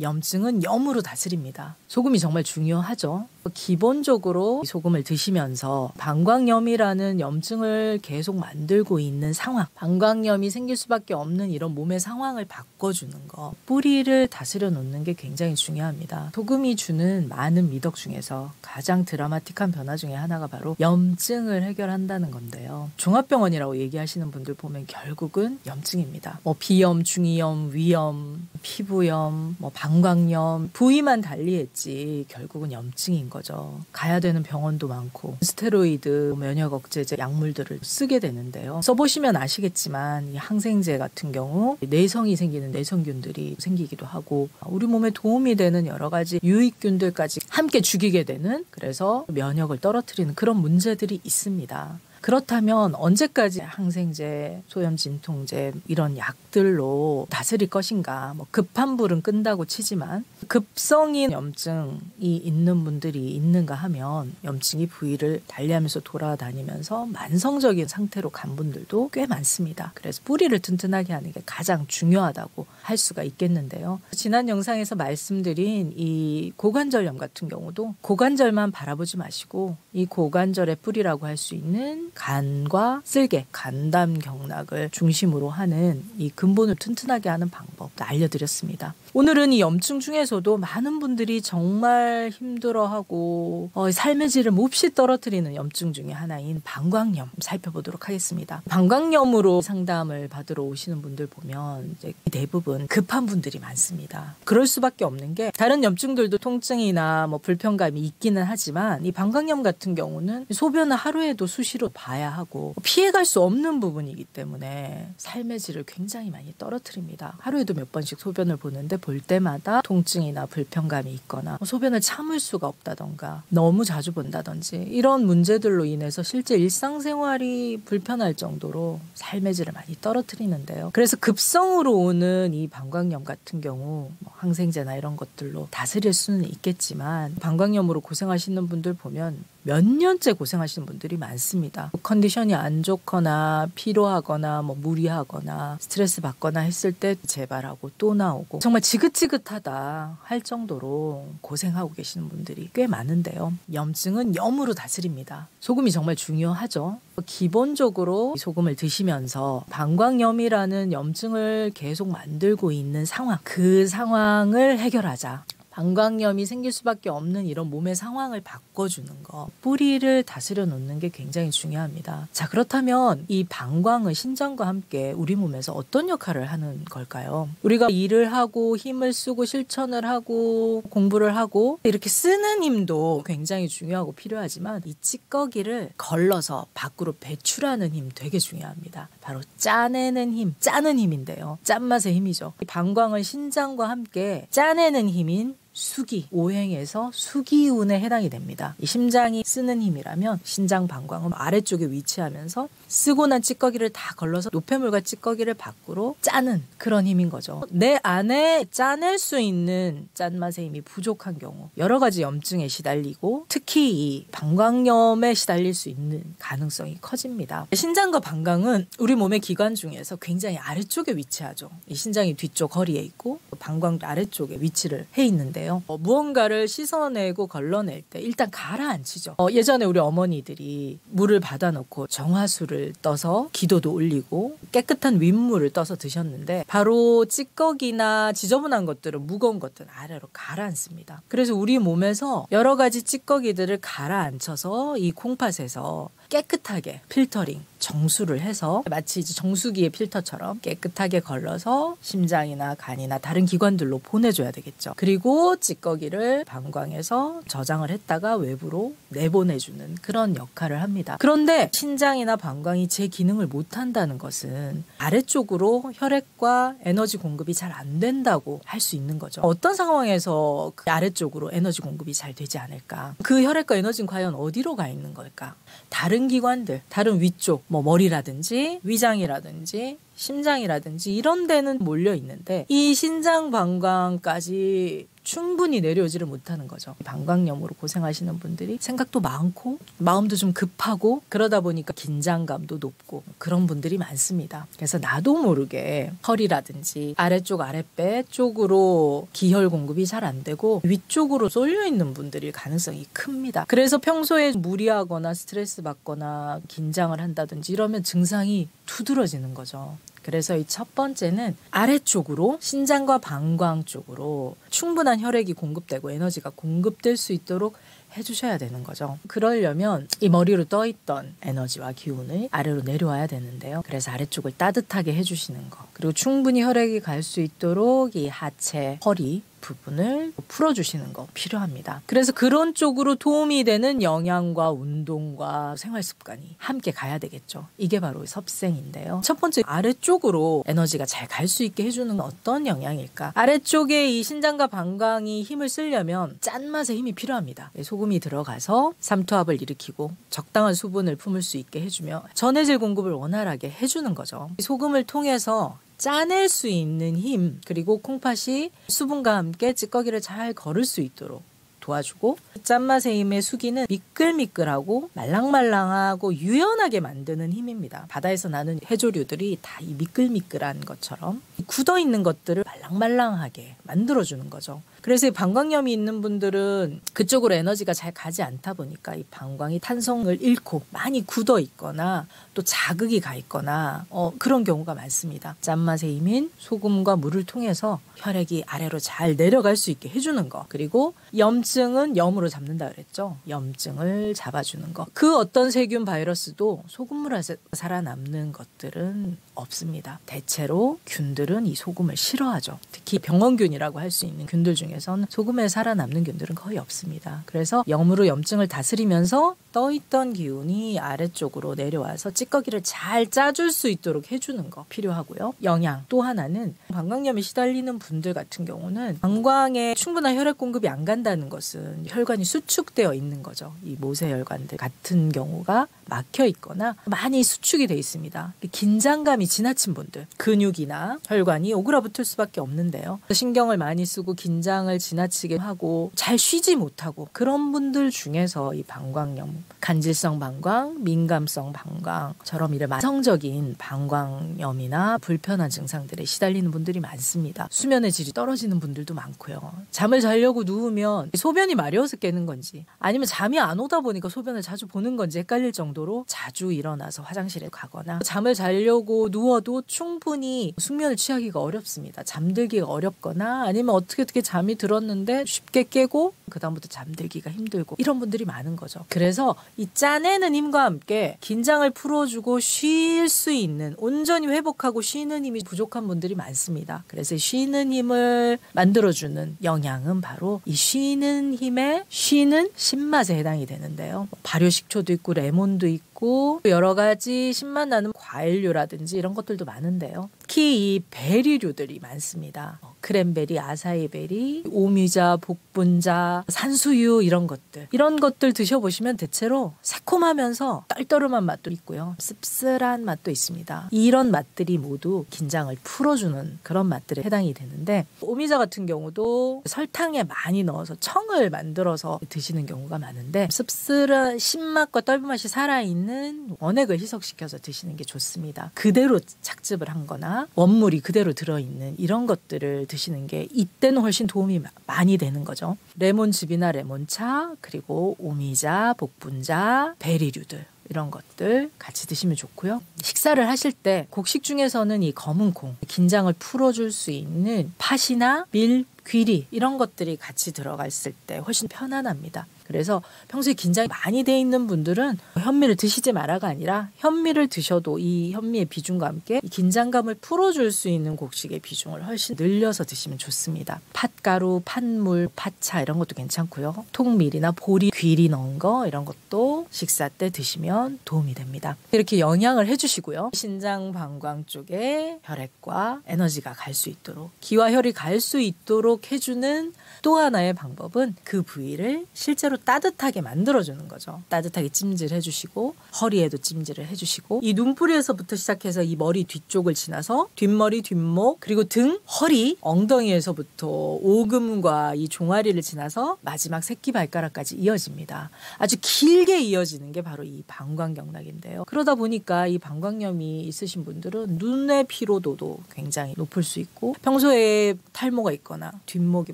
염증은 염으로 다스립니다. 소금이 정말 중요하죠. 기본적으로 소금을 드시면서 방광염이라는 염증을 계속 만들고 있는 상황, 방광염이 생길 수밖에 없는 이런 몸의 상황을 바꿔주는 거, 뿌리를 다스려 놓는 게 굉장히 중요합니다. 소금이 주는 많은 미덕 중에서 가장 드라마틱한 변화 중에 하나가 바로 염증을 해결한다는 건데요. 종합병원이라고 얘기하시는 분들 보면 결국은 염증입니다. 비염, 중이염, 위염, 피부염, 방광염, 부위만 달리했지 결국은 염증인 거죠. 가야 되는 병원도 많고 스테로이드, 면역 억제제 약물들을 쓰게 되는데요. 써보시면 아시겠지만 이 항생제 같은 경우 내성이 생기는 내성균들이 생기기도 하고 우리 몸에 도움이 되는 여러 가지 유익균들까지 함께 죽이게 되는, 그래서 면역을 떨어뜨리는 그런 문제들이 있습니다. 그렇다면 언제까지 항생제, 소염 진통제 이런 약들로 다스릴 것인가? 급한 불은 끈다고 치지만 급성인 염증이 있는 분들이 있는가 하면 염증이 부위를 달리하면서 돌아다니면서 만성적인 상태로 간 분들도 꽤 많습니다. 그래서 뿌리를 튼튼하게 하는 게 가장 중요하다고 할 수가 있겠는데요. 지난 영상에서 말씀드린 이 고관절염 같은 경우도 고관절만 바라보지 마시고 이 고관절의 뿌리라고 할 수 있는 간과 쓸개, 간담경락을 중심으로 하는 이 근본을 튼튼하게 하는 방법도 알려드렸습니다. 오늘은 이 염증 중에서도 많은 분들이 정말 힘들어하고 삶의 질을 몹시 떨어뜨리는 염증 중에 하나인 방광염 살펴보도록 하겠습니다. 방광염으로 상담을 받으러 오시는 분들 보면 이제 대부분 급한 분들이 많습니다. 그럴 수밖에 없는 게 다른 염증들도 통증이나 불편감이 있기는 하지만 이 방광염 같은 경우는 소변을 하루에도 수시로 봐야 하고 피해갈 수 없는 부분이기 때문에 삶의 질을 굉장히 많이 떨어뜨립니다. 하루에도 몇 번씩 소변을 보는데 볼 때마다 통증이나 불편감이 있거나 소변을 참을 수가 없다던가 너무 자주 본다든지 이런 문제들로 인해서 실제 일상생활이 불편할 정도로 삶의 질을 많이 떨어뜨리는데요. 그래서 급성으로 오는 이 방광염 같은 경우 항생제나 이런 것들로 다스릴 수는 있겠지만 방광염으로 고생하시는 분들 보면 몇 년째 고생하시는 분들이 많습니다. 컨디션이 안 좋거나 피로하거나 무리하거나 스트레스 받거나 했을 때 재발하고 또 나오고 정말 지긋지긋하다 할 정도로 고생하고 계시는 분들이 꽤 많은데요. 염증은 염으로 다스립니다. 소금이 정말 중요하죠. 기본적으로 소금을 드시면서 방광염이라는 염증을 계속 만들고 있는 상황, 그 상황을 해결하자. 방광염이 생길 수밖에 없는 이런 몸의 상황을 바꿔주는 거, 뿌리를 다스려 놓는 게 굉장히 중요합니다. 자, 그렇다면 이 방광은 신장과 함께 우리 몸에서 어떤 역할을 하는 걸까요? 우리가 일을 하고 힘을 쓰고 실천을 하고 공부를 하고 이렇게 쓰는 힘도 굉장히 중요하고 필요하지만 이 찌꺼기를 걸러서 밖으로 배출하는 힘 되게 중요합니다. 바로 짜내는 힘, 짜는 힘인데요. 짠맛의 힘이죠. 이 방광은 신장과 함께 짜내는 힘인 수기, 오행에서 수기운에 해당이 됩니다. 이 심장이 쓰는 힘이라면 신장 방광은 아래쪽에 위치하면서 쓰고 난 찌꺼기를 다 걸러서 노폐물과 찌꺼기를 밖으로 짜는 그런 힘인 거죠. 내 안에 짜낼 수 있는 짠맛의 힘이 부족한 경우 여러 가지 염증에 시달리고 특히 이 방광염에 시달릴 수 있는 가능성이 커집니다. 신장과 방광은 우리 몸의 기관 중에서 굉장히 아래쪽에 위치하죠. 이 신장이 뒤쪽 허리에 있고 방광 아래쪽에 위치를 해 있는데요. 무언가를 씻어내고 걸러낼 때 일단 가라앉히죠. 예전에 우리 어머니들이 물을 받아놓고 정화수를 떠서 기도도 올리고 깨끗한 윗물을 떠서 드셨는데 바로 찌꺼기나 지저분한 것들은 무거운 것들은 아래로 가라앉습니다. 그래서 우리 몸에서 여러 가지 찌꺼기들을 가라앉혀서 이 콩팥에서 깨끗하게 필터링, 정수를 해서 마치 이제 정수기의 필터처럼 깨끗하게 걸러서 심장이나 간이나 다른 기관들로 보내줘야 되겠죠. 그리고 찌꺼기를 방광에서 저장을 했다가 외부로 내보내주는 그런 역할을 합니다. 그런데 신장이나 방광이 제 기능을 못한다는 것은 아래쪽으로 혈액과 에너지 공급이 잘 안 된다고 할 수 있는 거죠. 어떤 상황에서 그 아래쪽으로 에너지 공급이 잘 되지 않을까? 그 혈액과 에너지는 과연 어디로 가 있는 걸까? 다른 기관들, 다른 위쪽, 머리라든지 위장이라든지 심장이라든지 이런 데는 몰려 있는데 이 신장 방광까지 충분히 내려오지를 못하는 거죠. 방광염으로 고생하시는 분들이 생각도 많고 마음도 좀 급하고 그러다 보니까 긴장감도 높고 그런 분들이 많습니다. 그래서 나도 모르게 허리라든지 아래쪽 아랫배 쪽으로 기혈 공급이 잘 안 되고 위쪽으로 쏠려 있는 분들일 가능성이 큽니다. 그래서 평소에 무리하거나 스트레스 받거나 긴장을 한다든지 이러면 증상이 두드러지는 거죠. 그래서 이 첫 번째는 아래쪽으로 신장과 방광 쪽으로 충분한 혈액이 공급되고 에너지가 공급될 수 있도록 해주셔야 되는 거죠. 그러려면 이 머리로 떠있던 에너지와 기운을 아래로 내려와야 되는데요. 그래서 아래쪽을 따뜻하게 해주시는 거, 그리고 충분히 혈액이 갈 수 있도록 이 하체, 허리 부분을 풀어주시는 거 필요합니다. 그래서 그런 쪽으로 도움이 되는 영양과 운동과 생활 습관이 함께 가야 되겠죠. 이게 바로 섭생인데요. 첫 번째, 아래쪽으로 에너지가 잘 갈 수 있게 해주는 어떤 영양일까? 아래쪽에 이 신장과 방광이 힘을 쓰려면 짠맛에 힘이 필요합니다. 소금이 들어가서 삼투압을 일으키고 적당한 수분을 품을 수 있게 해주며 전해질 공급을 원활하게 해주는 거죠. 소금을 통해서 짜낼 수 있는 힘, 그리고 콩팥이 수분과 함께 찌꺼기를 잘 거를 수 있도록 도와주고, 짠맛의 힘의 수기는 미끌미끌하고 말랑말랑하고 유연하게 만드는 힘입니다. 바다에서 나는 해조류들이 다 이 미끌미끌한 것처럼 굳어있는 것들을 말랑말랑하게 만들어주는 거죠. 그래서 이 방광염이 있는 분들은 그쪽으로 에너지가 잘 가지 않다 보니까 이 방광이 탄성을 잃고 많이 굳어 있거나 또 자극이 가 있거나 그런 경우가 많습니다. 짠맛의 힘인 소금과 물을 통해서 혈액이 아래로 잘 내려갈 수 있게 해주는 거, 그리고 염증은 염으로 잡는다 그랬죠. 염증을 잡아주는 거. 그 어떤 세균 바이러스도 소금물에서 살아남는 것들은 없습니다. 대체로 균들은 이 소금을 싫어하죠. 특히 병원균이라고 할 수 있는 균들 중에서는 소금에 살아남는 균들은 거의 없습니다. 그래서 염으로 염증을 다스리면서 떠있던 기운이 아래쪽으로 내려와서 찌꺼기를 잘 짜줄 수 있도록 해주는 거 필요하고요. 영양. 또 하나는 방광염에 시달리는 분들 같은 경우는 방광에 충분한 혈액 공급이 안 간다는 것은 혈관이 수축되어 있는 거죠. 이 모세혈관들 같은 경우가 막혀 있거나 많이 수축이 돼 있습니다. 긴장감이 지나친 분들, 근육이나 혈관이 오그라붙을 수밖에 없는데요. 신경을 많이 쓰고 긴장을 지나치게 하고 잘 쉬지 못하고 그런 분들 중에서 이 방광염, 간질성 방광, 민감성 방광처럼 이런 만성적인 방광염이나 불편한 증상들에 시달리는 분들이 많습니다. 수면의 질이 떨어지는 분들도 많고요. 잠을 자려고 누우면 소변이 마려워서 깨는 건지 아니면 잠이 안 오다 보니까 소변을 자주 보는 건지 헷갈릴 정도로 자주 일어나서 화장실에 가거나, 잠을 자려고 누워도 충분히 숙면을 취하기가 어렵습니다. 잠들기가 어렵거나 아니면 어떻게 잠이 들었는데 쉽게 깨고 그다음부터 잠들기가 힘들고 이런 분들이 많은 거죠. 그래서 이 짜내는 힘과 함께 긴장을 풀어주고 쉴 수 있는, 온전히 회복하고 쉬는 힘이 부족한 분들이 많습니다. 그래서 쉬는 힘을 만들어주는 영양은 바로 이 쉬는 힘의 쉬는 신맛에 해당이 되는데요. 발효식초도 있고 레몬도 있고 여러 가지 신맛 나는 과일류라든지 이런 것들도 많은데요. 특히 이 베리류들이 많습니다. 크랜베리, 아사이베리, 오미자, 복분자, 산수유 이런 것들 드셔보시면 대체로 새콤하면서 떨떠름한 맛도 있고요. 씁쓸한 맛도 있습니다. 이런 맛들이 모두 긴장을 풀어주는 그런 맛들에 해당이 되는데, 오미자 같은 경우도 설탕에 많이 넣어서 청을 만들어서 드시는 경우가 많은데 씁쓸한 신맛과 떫은맛이 살아있는 원액을 희석시켜서 드시는 게 좋습니다. 그대로 착즙을 한 거나 원물이 그대로 들어있는 이런 것들을 드시는 게 이때는 훨씬 도움이 많이 되는 거죠. 레몬즙이나 레몬차, 그리고 오미자, 복분자, 베리류들 이런 것들 같이 드시면 좋고요. 식사를 하실 때 곡식 중에서는 이 검은콩, 긴장을 풀어줄 수 있는 팥이나 밀, 귀리 이런 것들이 같이 들어갔을 때 훨씬 편안합니다. 그래서 평소에 긴장이 많이 돼 있는 분들은 현미를 드시지 마라가 아니라 현미를 드셔도 이 현미의 비중과 함께 이 긴장감을 풀어줄 수 있는 곡식의 비중을 훨씬 늘려서 드시면 좋습니다. 팥가루, 팥물, 팥차 이런 것도 괜찮고요. 통밀이나 보리, 귀리 넣은 거 이런 것도 식사 때 드시면 도움이 됩니다. 이렇게 영양을 해주시고요. 신장 방광 쪽에 혈액과 에너지가 갈 수 있도록, 기와 혈이 갈 수 있도록 해주는 또 하나의 방법은 그 부위를 실제로 따뜻하게 만들어주는 거죠. 따뜻하게 찜질해주시고 허리에도 찜질을 해주시고 이 눈뿌리에서부터 시작해서 이 머리 뒤쪽을 지나서 뒷머리, 뒷목, 그리고 등, 허리, 엉덩이에서부터 오금과 이 종아리를 지나서 마지막 새끼발가락까지 이어집니다. 아주 길게 이어지는 게 바로 이 방광경락인데요. 그러다 보니까 이 방광염이 있으신 분들은 눈의 피로도도 굉장히 높을 수 있고 평소에 탈모가 있거나 뒷목이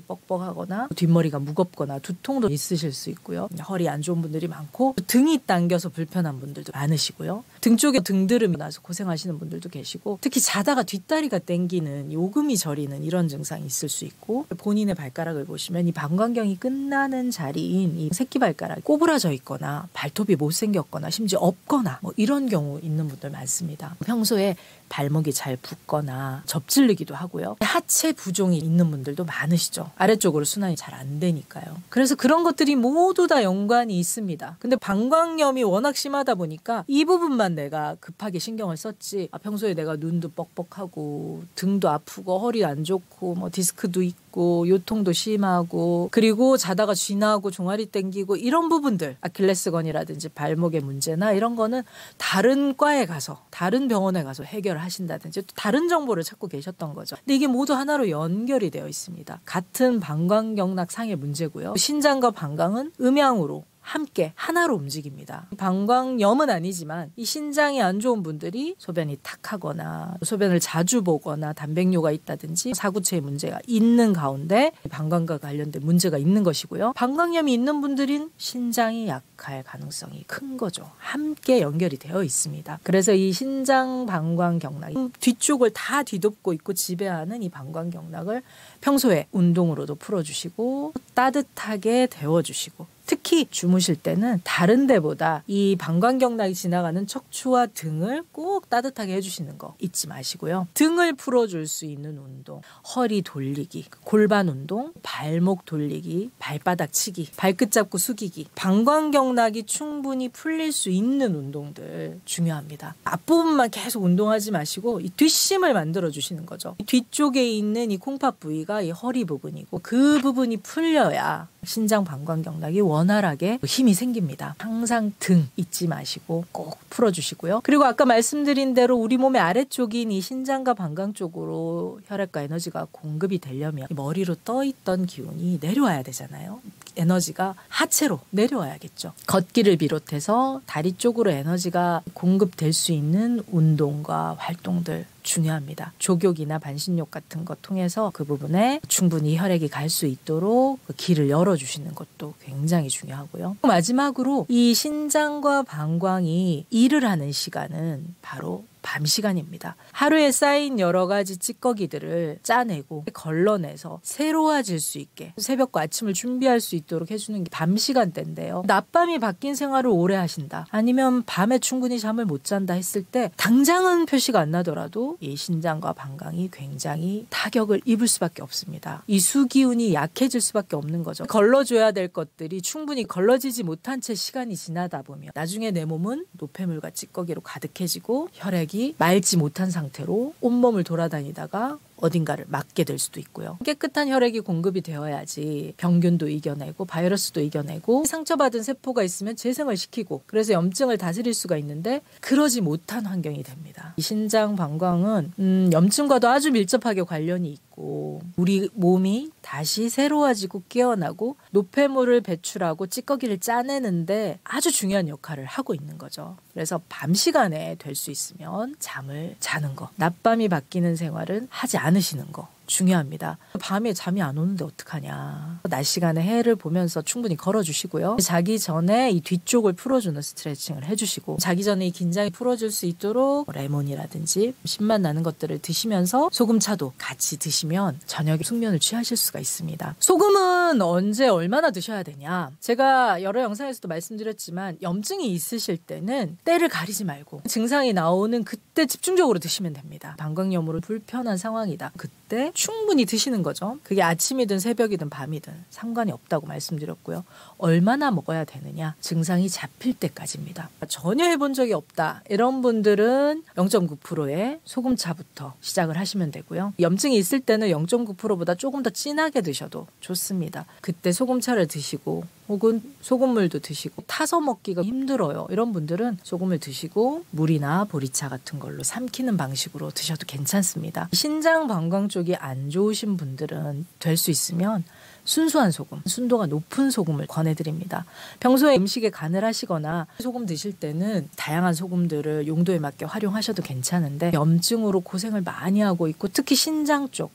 뻑뻑하거나 뒷머리가 무겁거나 두통도 있으실 수 있고요. 허리 안 좋은 분들이 많고 등이 당겨서 불편한 분들도 많으시고요. 등 쪽에 등드름이 나서 고생하시는 분들도 계시고 특히 자다가 뒷다리가 당기는 오금이 저리는 이런 증상이 있을 수 있고 본인의 발가락을 보시면 이 방광경이 끝나는 자리인 이 새끼발가락이 꼬부라져 있거나 발톱이 못생겼거나 심지어 없거나 뭐 이런 경우 있는 분들 많습니다. 평소에 발목이 잘 붓거나 접질리기도 하고요. 하체 부종이 있는 분들도 많으시죠. 아래쪽으로 순환이 잘 안 되니까요. 그래서 그런 것들이 모두 다 연관이 있습니다. 근데 방광염이 워낙 심하다 보니까 이 부분만 내가 급하게 신경을 썼지 평소에 내가 눈도 뻑뻑하고 등도 아프고 허리 안 좋고 뭐 디스크도 있고 요통도 심하고 그리고 자다가 쥐나고 종아리 땡기고 이런 부분들 아킬레스건이라든지 발목의 문제나 이런 거는 다른 과에 가서 다른 병원에 가서 해결하신다든지 또 다른 정보를 찾고 계셨던 거죠. 근데 이게 모두 하나로 연결이 되어 있습니다. 같은 방광경락 상의 문제고요. 신장과 방광은 음양으로 함께 하나로 움직입니다. 방광염은 아니지만 이 신장이 안 좋은 분들이 소변이 탁하거나 소변을 자주 보거나 단백뇨가 있다든지 사구체의 문제가 있는 가운데 방광과 관련된 문제가 있는 것이고요. 방광염이 있는 분들은 신장이 약할 가능성이 큰 거죠. 함께 연결이 되어 있습니다. 그래서 이 신장 방광경락 뒤쪽을 다 뒤덮고 있고 지배하는 이 방광경락을 평소에 운동으로도 풀어주시고 따뜻하게 데워주시고 특히 주무실 때는 다른 데보다 이 방광경락이 지나가는 척추와 등을 꼭 따뜻하게 해주시는 거 잊지 마시고요. 등을 풀어줄 수 있는 운동, 허리 돌리기, 골반 운동, 발목 돌리기, 발바닥 치기, 발끝 잡고 숙이기, 방광경락이 충분히 풀릴 수 있는 운동들 중요합니다. 앞부분만 계속 운동하지 마시고 이 뒷심을 만들어주시는 거죠. 뒤쪽에 있는 이 콩팥 부위가 이 허리 부분이고 그 부분이 풀려야 신장 방광경락이 원활하게 힘이 생깁니다. 항상 등 잊지 마시고 꼭 풀어주시고요. 그리고 아까 말씀드린 대로 우리 몸의 아래쪽인 이 신장과 방광 쪽으로 혈액과 에너지가 공급이 되려면 머리로 떠있던 기운이 내려와야 되잖아요. 에너지가 하체로 내려와야겠죠. 걷기를 비롯해서 다리 쪽으로 에너지가 공급될 수 있는 운동과 활동들 중요합니다. 족욕이나 반신욕 같은 거 통해서 그 부분에 충분히 혈액이 갈 수 있도록 그 길을 열어주시는 것도 굉장히 중요하고요. 마지막으로 이 신장과 방광이 일을 하는 시간은 바로 밤 시간입니다. 하루에 쌓인 여러 가지 찌꺼기들을 짜내고 걸러내서 새로워질 수 있게 새벽과 아침을 준비할 수 있도록 해주는 게 밤 시간대인데요. 낮밤이 바뀐 생활을 오래 하신다. 아니면 밤에 충분히 잠을 못 잔다 했을 때 당장은 표시가 안 나더라도 이 신장과 방광이 굉장히 타격을 입을 수밖에 없습니다. 이 수기운이 약해질 수밖에 없는 거죠. 걸러줘야 될 것들이 충분히 걸러지지 못한 채 시간이 지나다 보면 나중에 내 몸은 노폐물과 찌꺼기로 가득해지고 혈액이 맑지 못한 상태로 온몸을 돌아다니다가 어딘가를 맞게 될 수도 있고요. 깨끗한 혈액이 공급이 되어야지 병균도 이겨내고 바이러스도 이겨내고 상처받은 세포가 있으면 재생을 시키고 그래서 염증을 다스릴 수가 있는데 그러지 못한 환경이 됩니다. 이 신장 방광은 염증과도 아주 밀접하게 관련이 있고 우리 몸이 다시 새로워지고 깨어나고 노폐물을 배출하고 찌꺼기를 짜내는데 아주 중요한 역할을 하고 있는 거죠. 그래서 밤 시간에 될 수 있으면 잠을 자는 거, 낮밤이 바뀌는 생활은 하지 않으시는 거 중요합니다. 밤에 잠이 안 오는데 어떡하냐. 낮 시간에 해를 보면서 충분히 걸어주시고요. 자기 전에 이 뒤쪽을 풀어주는 스트레칭을 해주시고 자기 전에 이 긴장이 풀어줄 수 있도록 레몬이라든지 신맛 나는 것들을 드시면서 소금차도 같이 드시면 저녁에 숙면을 취하실 수가 있습니다. 소금은 언제 얼마나 드셔야 되냐. 제가 여러 영상에서도 말씀드렸지만 염증이 있으실 때는 때를 가리지 말고 증상이 나오는 그때 집중적으로 드시면 됩니다. 방광염으로 불편한 상황이다. 그때 충분히 드시는 거죠. 그게 아침이든 새벽이든 밤이든 상관이 없다고 말씀드렸고요. 얼마나 먹어야 되느냐? 증상이 잡힐 때까지입니다. 전혀 해본 적이 없다. 이런 분들은 0.9%의 소금차부터 시작을 하시면 되고요. 염증이 있을 때는 0.9%보다 조금 더 진하게 드셔도 좋습니다. 그때 소금차를 드시고 혹은 소금물도 드시고 타서 먹기가 힘들어요. 이런 분들은 소금을 드시고 물이나 보리차 같은 걸로 삼키는 방식으로 드셔도 괜찮습니다. 신장 방광 쪽이 안 좋으신 분들은 될 수 있으면 순수한 소금, 순도가 높은 소금을 권해드립니다. 평소에 음식에 간을 하시거나 소금 드실 때는 다양한 소금들을 용도에 맞게 활용하셔도 괜찮은데 염증으로 고생을 많이 하고 있고 특히 신장 쪽,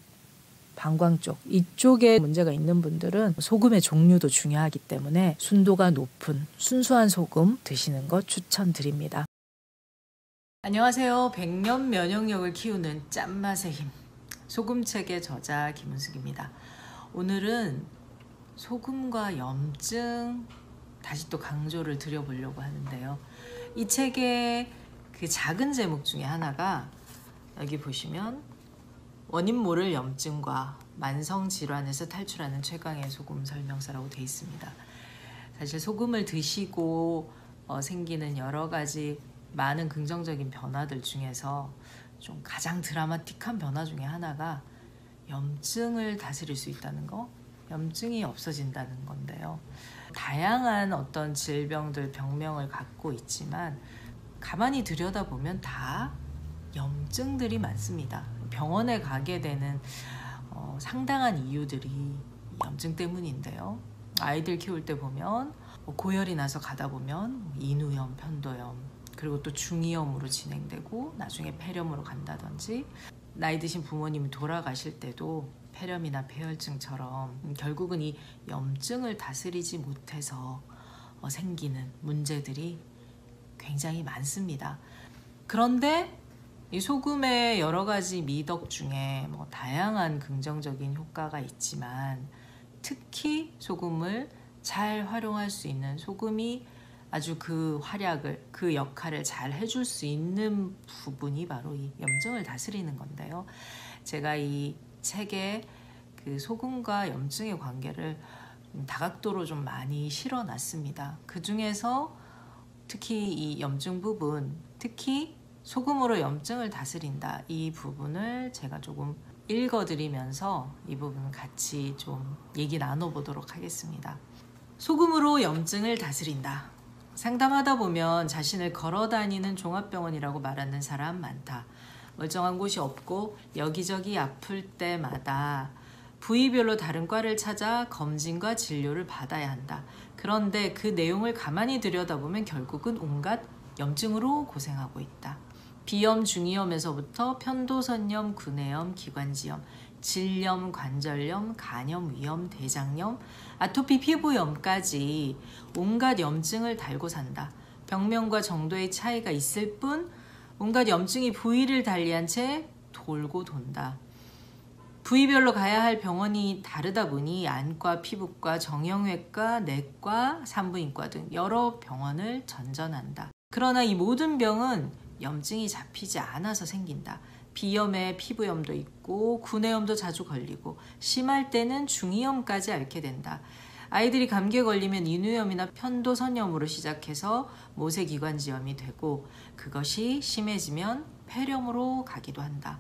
방광 쪽 이쪽에 문제가 있는 분들은 소금의 종류도 중요하기 때문에 순도가 높은 순수한 소금 드시는 것 추천드립니다. 안녕하세요. 백년 면역력을 키우는 짠맛의 힘 소금책의 저자 김은숙입니다. 오늘은 소금과 염증 다시 또 강조를 드려보려고 하는데요. 이 책의 그 작은 제목 중에 하나가 여기 보시면 원인 모를 염증과 만성질환에서 탈출하는 최강의 소금 설명서라고 되어 있습니다. 사실 소금을 드시고 생기는 여러 가지 많은 긍정적인 변화들 중에서 좀 가장 드라마틱한 변화 중에 하나가 염증을 다스릴 수 있다는 거, 염증이 없어진다는 건데요. 다양한 어떤 질병들, 병명을 갖고 있지만 가만히 들여다보면 다 염증들이 많습니다. 병원에 가게 되는 상당한 이유들이 염증 때문인데요. 아이들 키울 때 보면 고열이 나서 가다 보면 인후염, 편도염, 그리고 또 중이염으로 진행되고 나중에 폐렴으로 간다든지 나이 드신 부모님이 돌아가실 때도 폐렴이나 폐혈증처럼 결국은 이 염증을 다스리지 못해서 생기는 문제들이 굉장히 많습니다. 그런데 이 소금의 여러 가지 미덕 중에 다양한 긍정적인 효과가 있지만 특히 소금을 잘 활용할 수 있는 소금이 아주 그 활약을, 그 역할을 잘 해줄 수 있는 부분이 바로 이 염증을 다스리는 건데요. 제가 이 책에 그 소금과 염증의 관계를 다각도로 좀 많이 실어놨습니다. 그 중에서 특히 이 염증 부분, 특히 소금으로 염증을 다스린다 이 부분을 제가 조금 읽어드리면서 이 부분 같이 좀 얘기 나눠보도록 하겠습니다. 소금으로 염증을 다스린다. 상담하다 보면 자신을 걸어다니는 종합병원이라고 말하는 사람 많다. 멀쩡한 곳이 없고 여기저기 아플 때마다 부위별로 다른 과를 찾아 검진과 진료를 받아야 한다. 그런데 그 내용을 가만히 들여다보면 결국은 온갖 염증으로 고생하고 있다. 비염, 중이염에서부터 편도선염, 구내염, 기관지염, 질염, 관절염, 간염, 위염, 대장염, 아토피 피부염까지 온갖 염증을 달고 산다. 병명과 정도의 차이가 있을 뿐 온갖 염증이 부위를 달리한 채 돌고 돈다. 부위별로 가야 할 병원이 다르다 보니 안과, 피부과, 정형외과, 내과, 산부인과 등 여러 병원을 전전한다. 그러나 이 모든 병은 염증이 잡히지 않아서 생긴다. 비염에 피부염도 있고 구내염도 자주 걸리고 심할 때는 중이염까지 앓게 된다. 아이들이 감기에 걸리면 인후염이나 편도선염으로 시작해서 모세기관지염이 되고 그것이 심해지면 폐렴으로 가기도 한다.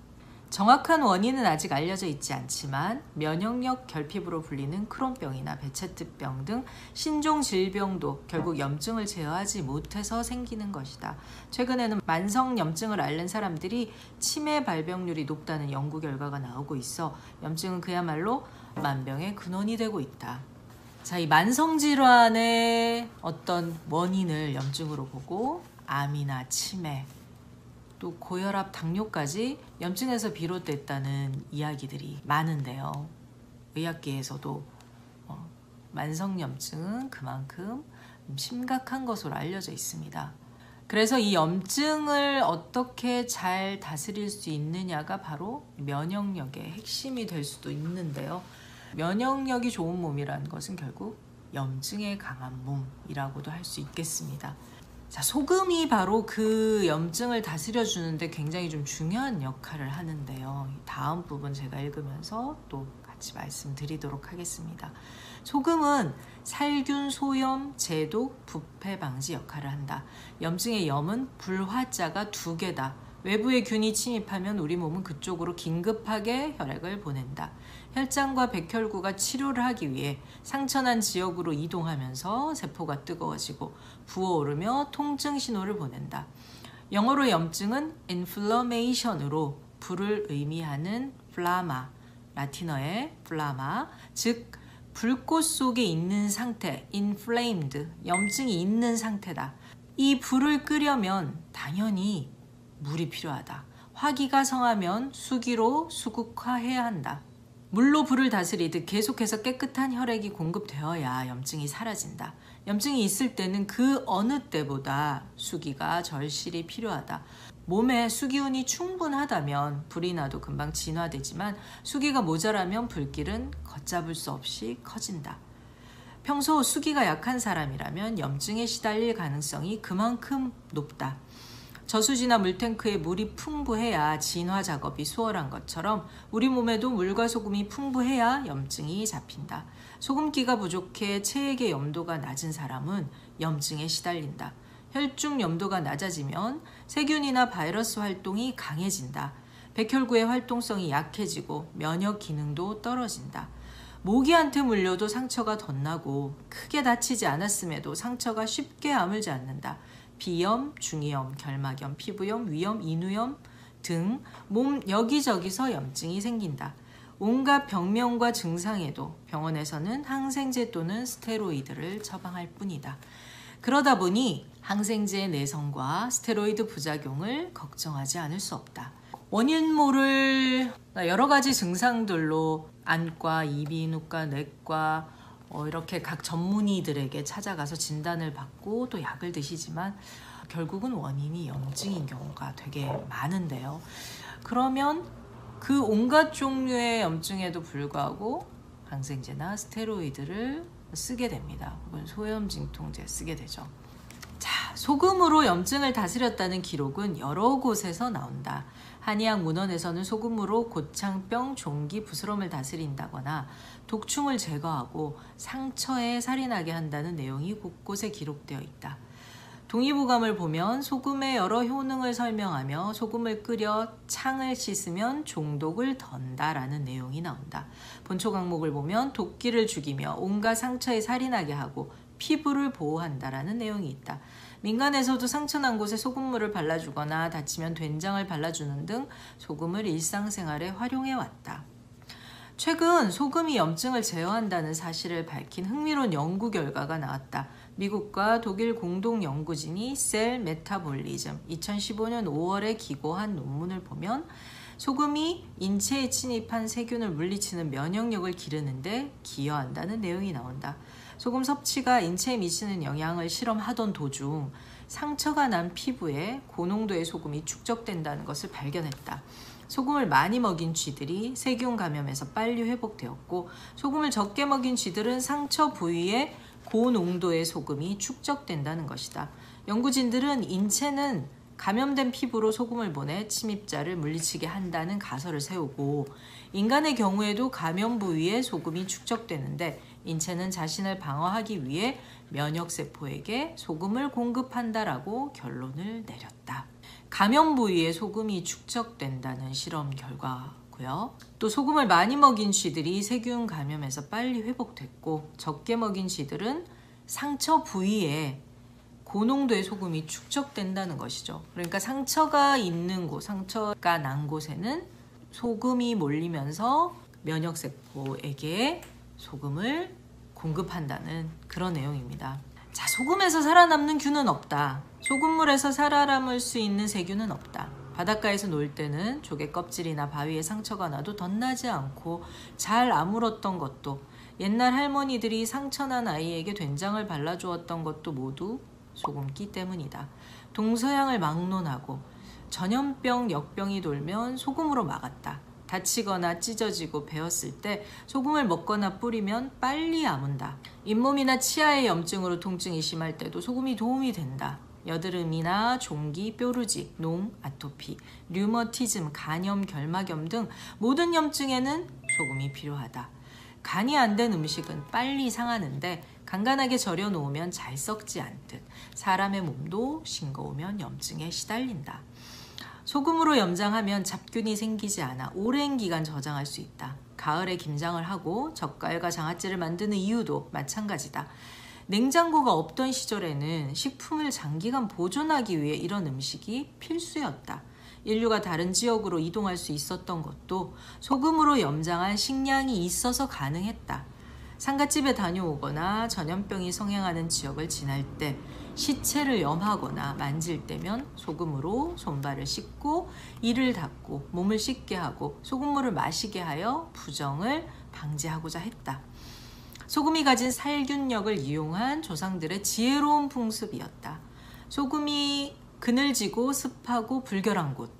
정확한 원인은 아직 알려져 있지 않지만 면역력 결핍으로 불리는 크론병이나 베체트병 등 신종 질병도 결국 염증을 제어하지 못해서 생기는 것이다. 최근에는 만성 염증을 앓는 사람들이 치매 발병률이 높다는 연구 결과가 나오고 있어 염증은 그야말로 만병의 근원이 되고 있다. 자, 이 만성 질환의 어떤 원인을 염증으로 보고 암이나 치매 또 고혈압, 당뇨까지 염증에서 비롯됐다는 이야기들이 많은데요. 의학계에서도 만성염증은 그만큼 심각한 것으로 알려져 있습니다. 그래서 이 염증을 어떻게 잘 다스릴 수 있느냐가 바로 면역력의 핵심이 될 수도 있는데요. 면역력이 좋은 몸이라는 것은 결국 염증에 강한 몸이라고도 할 수 있겠습니다. 자, 소금이 바로 그 염증을 다스려 주는데 굉장히 좀 중요한 역할을 하는데요. 다음 부분 제가 읽으면서 또 같이 말씀드리도록 하겠습니다. 소금은 살균, 소염, 제독, 부패 방지 역할을 한다. 염증의 염은 불화자가 2개다. 외부의 균이 침입하면 우리 몸은 그쪽으로 긴급하게 혈액을 보낸다. 혈장과 백혈구가 치료를 하기 위해 상처난 지역으로 이동하면서 세포가 뜨거워지고 부어오르며 통증 신호를 보낸다. 영어로 염증은 inflammation으로 불을 의미하는 플라마, 라틴어의 플라마, 즉 불꽃 속에 있는 상태, inflamed, 염증이 있는 상태다. 이 불을 끄려면 당연히 물이 필요하다. 화기가 성하면 수기로 수국화해야 한다. 물로 불을 다스리듯 계속해서 깨끗한 혈액이 공급되어야 염증이 사라진다. 염증이 있을 때는 그 어느 때보다 수기가 절실히 필요하다. 몸에 수기운이 충분하다면 불이 나도 금방 진화되지만 수기가 모자라면 불길은 걷잡을 수 없이 커진다. 평소 수기가 약한 사람이라면 염증에 시달릴 가능성이 그만큼 높다. 저수지나 물탱크에 물이 풍부해야 진화 작업이 수월한 것처럼 우리 몸에도 물과 소금이 풍부해야 염증이 잡힌다. 소금기가 부족해 체액의 염도가 낮은 사람은 염증에 시달린다. 혈중 염도가 낮아지면 세균이나 바이러스 활동이 강해진다. 백혈구의 활동성이 약해지고 면역 기능도 떨어진다. 모기한테 물려도 상처가 덧나고 크게 다치지 않았음에도 상처가 쉽게 아물지 않는다. 비염, 중이염, 결막염, 피부염, 위염, 인후염 등 몸 여기저기서 염증이 생긴다. 온갖 병명과 증상에도 병원에서는 항생제 또는 스테로이드를 처방할 뿐이다. 그러다 보니 항생제의 내성과 스테로이드 부작용을 걱정하지 않을 수 없다. 원인 모를 여러 가지 증상들로 안과, 이비인후과, 내과 이렇게 각 전문의들에게 찾아가서 진단을 받고 또 약을 드시지만 결국은 원인이 염증인 경우가 되게 많은데요. 그러면 그 온갖 종류의 염증에도 불구하고 항생제나 스테로이드를 쓰게 됩니다. 혹은 소염진통제 쓰게 되죠. 자, 소금으로 염증을 다스렸다는 기록은 여러 곳에서 나온다. 한의학 문헌에서는 소금으로 고창병, 종기, 부스럼을 다스린다거나 독충을 제거하고 상처에 살이 나게 한다는 내용이 곳곳에 기록되어 있다. 동의보감을 보면 소금의 여러 효능을 설명하며 소금을 끓여 창을 씻으면 종독을 던다라는 내용이 나온다. 본초 강목을 보면 도끼를 죽이며 온갖 상처에 살이 나게 하고 피부를 보호한다라는 내용이 있다. 민간에서도 상처난 곳에 소금물을 발라주거나 다치면 된장을 발라주는 등 소금을 일상생활에 활용해왔다. 최근 소금이 염증을 제어한다는 사실을 밝힌 흥미로운 연구 결과가 나왔다. 미국과 독일 공동 연구진이 셀 메타볼리즘 2015년 5월에 기고한 논문을 보면 소금이 인체에 침입한 세균을 물리치는 면역력을 기르는데 기여한다는 내용이 나온다. 소금 섭취가 인체에 미치는 영향을 실험하던 도중 상처가 난 피부에 고농도의 소금이 축적된다는 것을 발견했다. 소금을 많이 먹인 쥐들이 세균 감염에서 빨리 회복되었고 소금을 적게 먹인 쥐들은 상처 부위에 고농도의 소금이 축적된다는 것이다. 연구진들은 인체는 감염된 피부로 소금을 보내 침입자를 물리치게 한다는 가설을 세우고 인간의 경우에도 감염 부위에 소금이 축적되는데 인체는 자신을 방어하기 위해 면역세포에게 소금을 공급한다라고 결론을 내렸다. 감염 부위에 소금이 축적된다는 실험 결과고요. 또 소금을 많이 먹인 쥐들이 세균 감염에서 빨리 회복됐고 적게 먹인 쥐들은 상처 부위에 고농도의 소금이 축적된다는 것이죠. 그러니까 상처가 있는 곳, 상처가 난 곳에는 소금이 몰리면서 면역세포에게 소금을 공급한다는 그런 내용입니다. 자, 소금에서 살아남는 균은 없다. 소금물에서 살아남을 수 있는 세균은 없다. 바닷가에서 놀 때는 조개 껍질이나 바위에 상처가 나도 덧나지 않고 잘 아물었던 것도 옛날 할머니들이 상처난 아이에게 된장을 발라주었던 것도 모두 소금기 때문이다. 동서양을 막론하고 전염병, 역병이 돌면 소금으로 막았다. 다치거나 찢어지고 베었을 때 소금을 먹거나 뿌리면 빨리 아문다. 잇몸이나 치아의 염증으로 통증이 심할 때도 소금이 도움이 된다. 여드름이나 종기, 뾰루지, 농, 아토피, 류머티즘, 간염, 결막염 등 모든 염증에는 소금이 필요하다. 간이 안 된 음식은 빨리 상하는데 간간하게 절여 놓으면 잘 썩지 않듯 사람의 몸도 싱거우면 염증에 시달린다. 소금으로 염장하면 잡균이 생기지 않아 오랜 기간 저장할 수 있다. 가을에 김장을 하고 젓갈과 장아찌를 만드는 이유도 마찬가지다. 냉장고가 없던 시절에는 식품을 장기간 보존하기 위해 이런 음식이 필수였다. 인류가 다른 지역으로 이동할 수 있었던 것도 소금으로 염장한 식량이 있어서 가능했다. 상갓집에 다녀오거나 전염병이 성행하는 지역을 지날 때 시체를 염하거나 만질 때면 소금으로 손발을 씻고 이를 닦고 몸을 씻게 하고 소금물을 마시게 하여 부정을 방지하고자 했다. 소금이 가진 살균력을 이용한 조상들의 지혜로운 풍습이었다. 소금이 그늘지고 습하고 불결한 곳,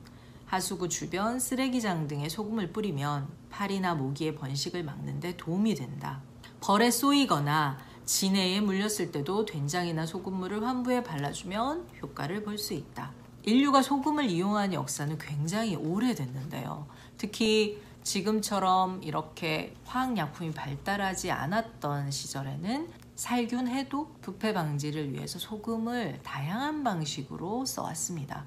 하수구 주변 쓰레기장 등에 소금을 뿌리면 파리나 모기의 번식을 막는 데 도움이 된다. 벌에 쏘이거나 진해에 물렸을 때도 된장이나 소금물을 환부에 발라주면 효과를 볼 수 있다. 인류가 소금을 이용한 역사는 굉장히 오래됐는데요. 특히 지금처럼 이렇게 화학약품이 발달하지 않았던 시절에는 살균 해독, 부패 방지를 위해서 소금을 다양한 방식으로 써왔습니다.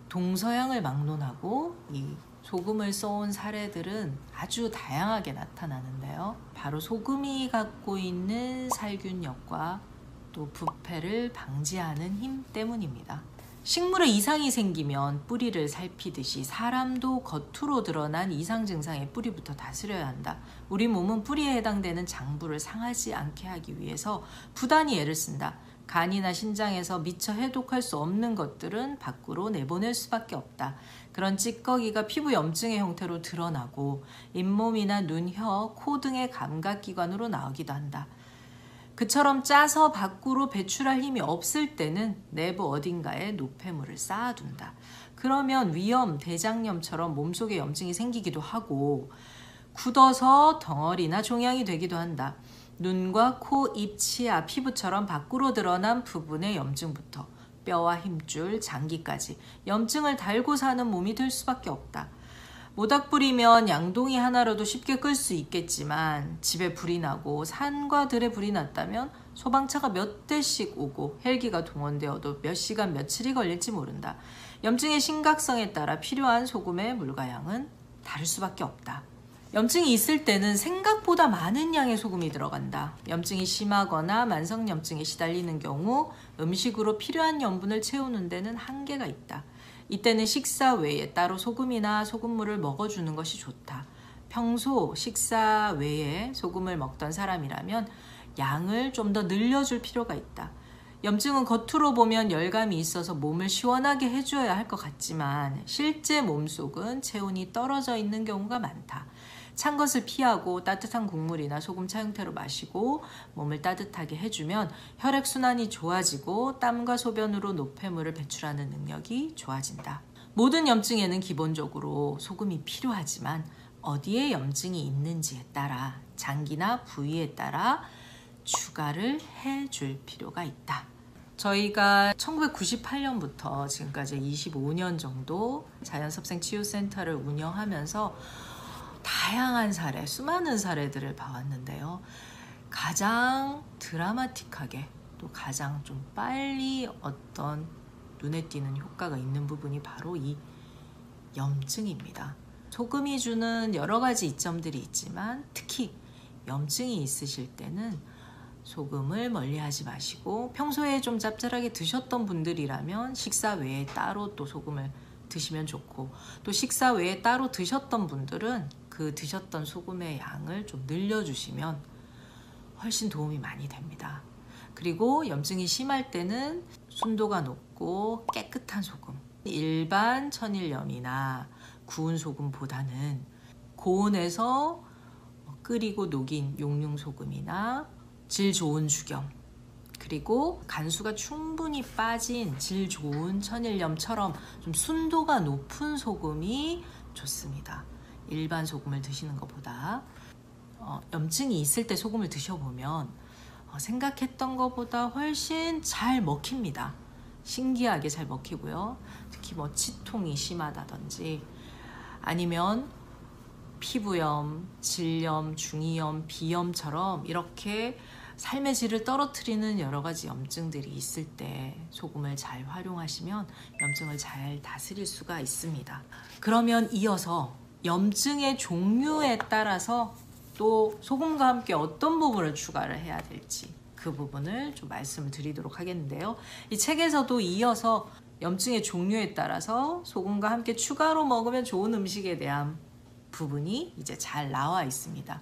동서양을 막론하고 이 소금을 써온 사례들은 아주 다양하게 나타나는데요. 바로 소금이 갖고 있는 살균력과 또 부패를 방지하는 힘 때문입니다. 식물에 이상이 생기면 뿌리를 살피듯이 사람도 겉으로 드러난 이상 증상의 뿌리부터 다스려야 한다. 우리 몸은 뿌리에 해당되는 장부를 상하지 않게 하기 위해서 부단히 애를 쓴다. 간이나 신장에서 미처 해독할 수 없는 것들은 밖으로 내보낼 수밖에 없다. 그런 찌꺼기가 피부 염증의 형태로 드러나고 잇몸이나 눈, 혀, 코 등의 감각기관으로 나오기도 한다. 그처럼 짜서 밖으로 배출할 힘이 없을 때는 내부 어딘가에 노폐물을 쌓아둔다. 그러면 위염, 대장염처럼 몸속에 염증이 생기기도 하고 굳어서 덩어리나 종양이 되기도 한다. 눈과 코, 입, 치아, 피부처럼 밖으로 드러난 부분의 염증부터 뼈와 힘줄, 장기까지 염증을 달고 사는 몸이 될 수밖에 없다. 모닥불이면 양동이 하나로도 쉽게 끌 수 있겠지만 집에 불이 나고 산과 들에 불이 났다면 소방차가 몇 대씩 오고 헬기가 동원되어도 몇 시간 며칠이 걸릴지 모른다. 염증의 심각성에 따라 필요한 소금의 물과 양은 다를 수밖에 없다. 염증이 있을 때는 생각보다 많은 양의 소금이 들어간다. 염증이 심하거나 만성염증에 시달리는 경우 음식으로 필요한 염분을 채우는 데는 한계가 있다. 이때는 식사 외에 따로 소금이나 소금물을 먹어주는 것이 좋다. 평소 식사 외에 소금을 먹던 사람이라면 양을 좀 더 늘려줄 필요가 있다. 염증은 겉으로 보면 열감이 있어서 몸을 시원하게 해줘야 할 것 같지만 실제 몸속은 체온이 떨어져 있는 경우가 많다. 찬 것을 피하고 따뜻한 국물이나 소금차 형태로 마시고 몸을 따뜻하게 해주면 혈액순환이 좋아지고 땀과 소변으로 노폐물을 배출하는 능력이 좋아진다. 모든 염증에는 기본적으로 소금이 필요하지만 어디에 염증이 있는지에 따라 장기나 부위에 따라 추가를 해줄 필요가 있다. 저희가 1998년부터 지금까지 25년 정도 자연섭생치유센터를 운영하면서 다양한 사례, 수많은 사례들을 봐왔는데요. 가장 드라마틱하게 또 가장 좀 빨리 어떤 눈에 띄는 효과가 있는 부분이 바로 이 염증입니다. 소금이 주는 여러 가지 이점들이 있지만 특히 염증이 있으실 때는 소금을 멀리하지 마시고 평소에 좀 짭짤하게 드셨던 분들이라면 식사 외에 따로 또 소금을 드시면 좋고 또 식사 외에 따로 드셨던 분들은 그 드셨던 소금의 양을 좀 늘려주시면 훨씬 도움이 많이 됩니다. 그리고 염증이 심할 때는 순도가 높고 깨끗한 소금, 일반 천일염이나 구운 소금보다는 고온에서 끓이고 녹인 용융소금이나 질 좋은 죽염, 그리고 간수가 충분히 빠진 질 좋은 천일염처럼 좀 순도가 높은 소금이 좋습니다. 일반 소금을 드시는 것보다 염증이 있을 때 소금을 드셔보면 생각했던 것보다 훨씬 잘 먹힙니다. 신기하게 잘 먹히고요. 특히 뭐 치통이 심하다든지 아니면 피부염, 질염, 중이염, 비염처럼 이렇게 삶의 질을 떨어뜨리는 여러 가지 염증들이 있을 때 소금을 잘 활용하시면 염증을 잘 다스릴 수가 있습니다. 그러면 이어서 염증의 종류에 따라서 또 소금과 함께 어떤 부분을 추가를 해야 될지 그 부분을 좀 말씀을 드리도록 하겠는데요. 이 책에서도 이어서 염증의 종류에 따라서 소금과 함께 추가로 먹으면 좋은 음식에 대한 부분이 이제 잘 나와 있습니다.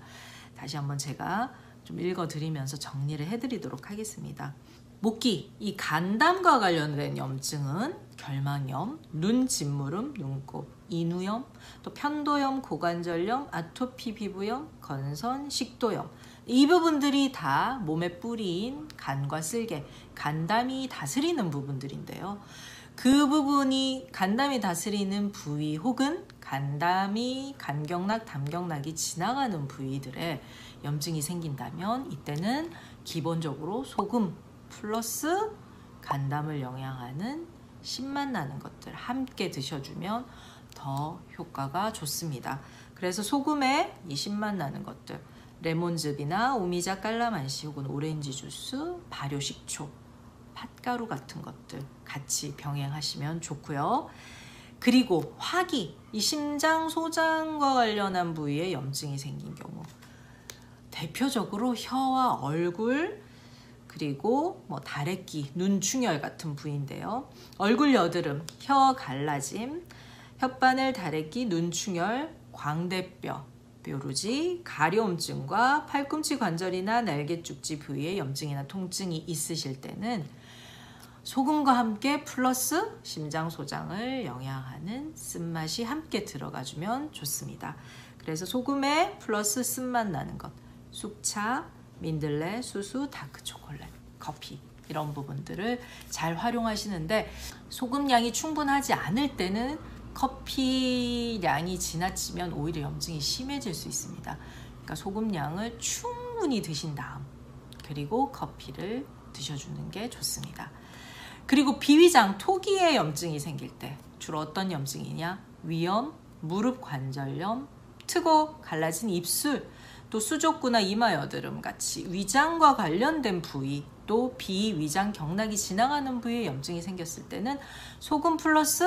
다시 한번 제가 좀 읽어드리면서 정리를 해드리도록 하겠습니다. 목기, 이 간담과 관련된 염증은 결막염, 눈 짓무름, 눈곱, 인후염, 또 편도염, 고관절염, 아토피 피부염, 건선, 식도염 이 부분들이 다 몸의 뿌리인 간과 쓸개, 간담이 다스리는 부분들인데요. 그 부분이 간담이 다스리는 부위 혹은 간담이, 간경락, 담경락이 지나가는 부위들에 염증이 생긴다면 이때는 기본적으로 소금 플러스 간담을 영양하는 신맛 나는 것들 함께 드셔주면 더 효과가 좋습니다. 그래서 소금에 이 신맛 나는 것들 레몬즙이나 오미자, 깔라만시 혹은 오렌지 주스, 발효 식초, 팥가루 같은 것들 같이 병행하시면 좋고요. 그리고 화기, 이 심장, 소장과 관련한 부위에 염증이 생긴 경우 대표적으로 혀와 얼굴 그리고 뭐 다래끼, 눈충혈 같은 부위인데요. 얼굴 여드름, 혀 갈라짐, 혓바늘, 다래끼, 눈충혈, 광대뼈, 뾰루지, 가려움증과 팔꿈치 관절이나 날개죽지 부위에 염증이나 통증이 있으실 때는 소금과 함께 플러스 심장, 소장을 영양하는 쓴맛이 함께 들어가주면 좋습니다. 그래서 소금에 플러스 쓴맛 나는 것, 쑥차, 민들레, 수수, 다크 초콜릿, 커피 이런 부분들을 잘 활용하시는데 소금 양이 충분하지 않을 때는 커피 양이 지나치면 오히려 염증이 심해질 수 있습니다. 그러니까 소금 양을 충분히 드신 다음 그리고 커피를 드셔주는 게 좋습니다. 그리고 비위장, 토기에 염증이 생길 때 주로 어떤 염증이냐? 위염, 무릎 관절염, 트고 갈라진 입술, 또 수족구나 이마 여드름 같이 위장과 관련된 부위, 또 비위장 경락이 지나가는 부위에 염증이 생겼을 때는 소금 플러스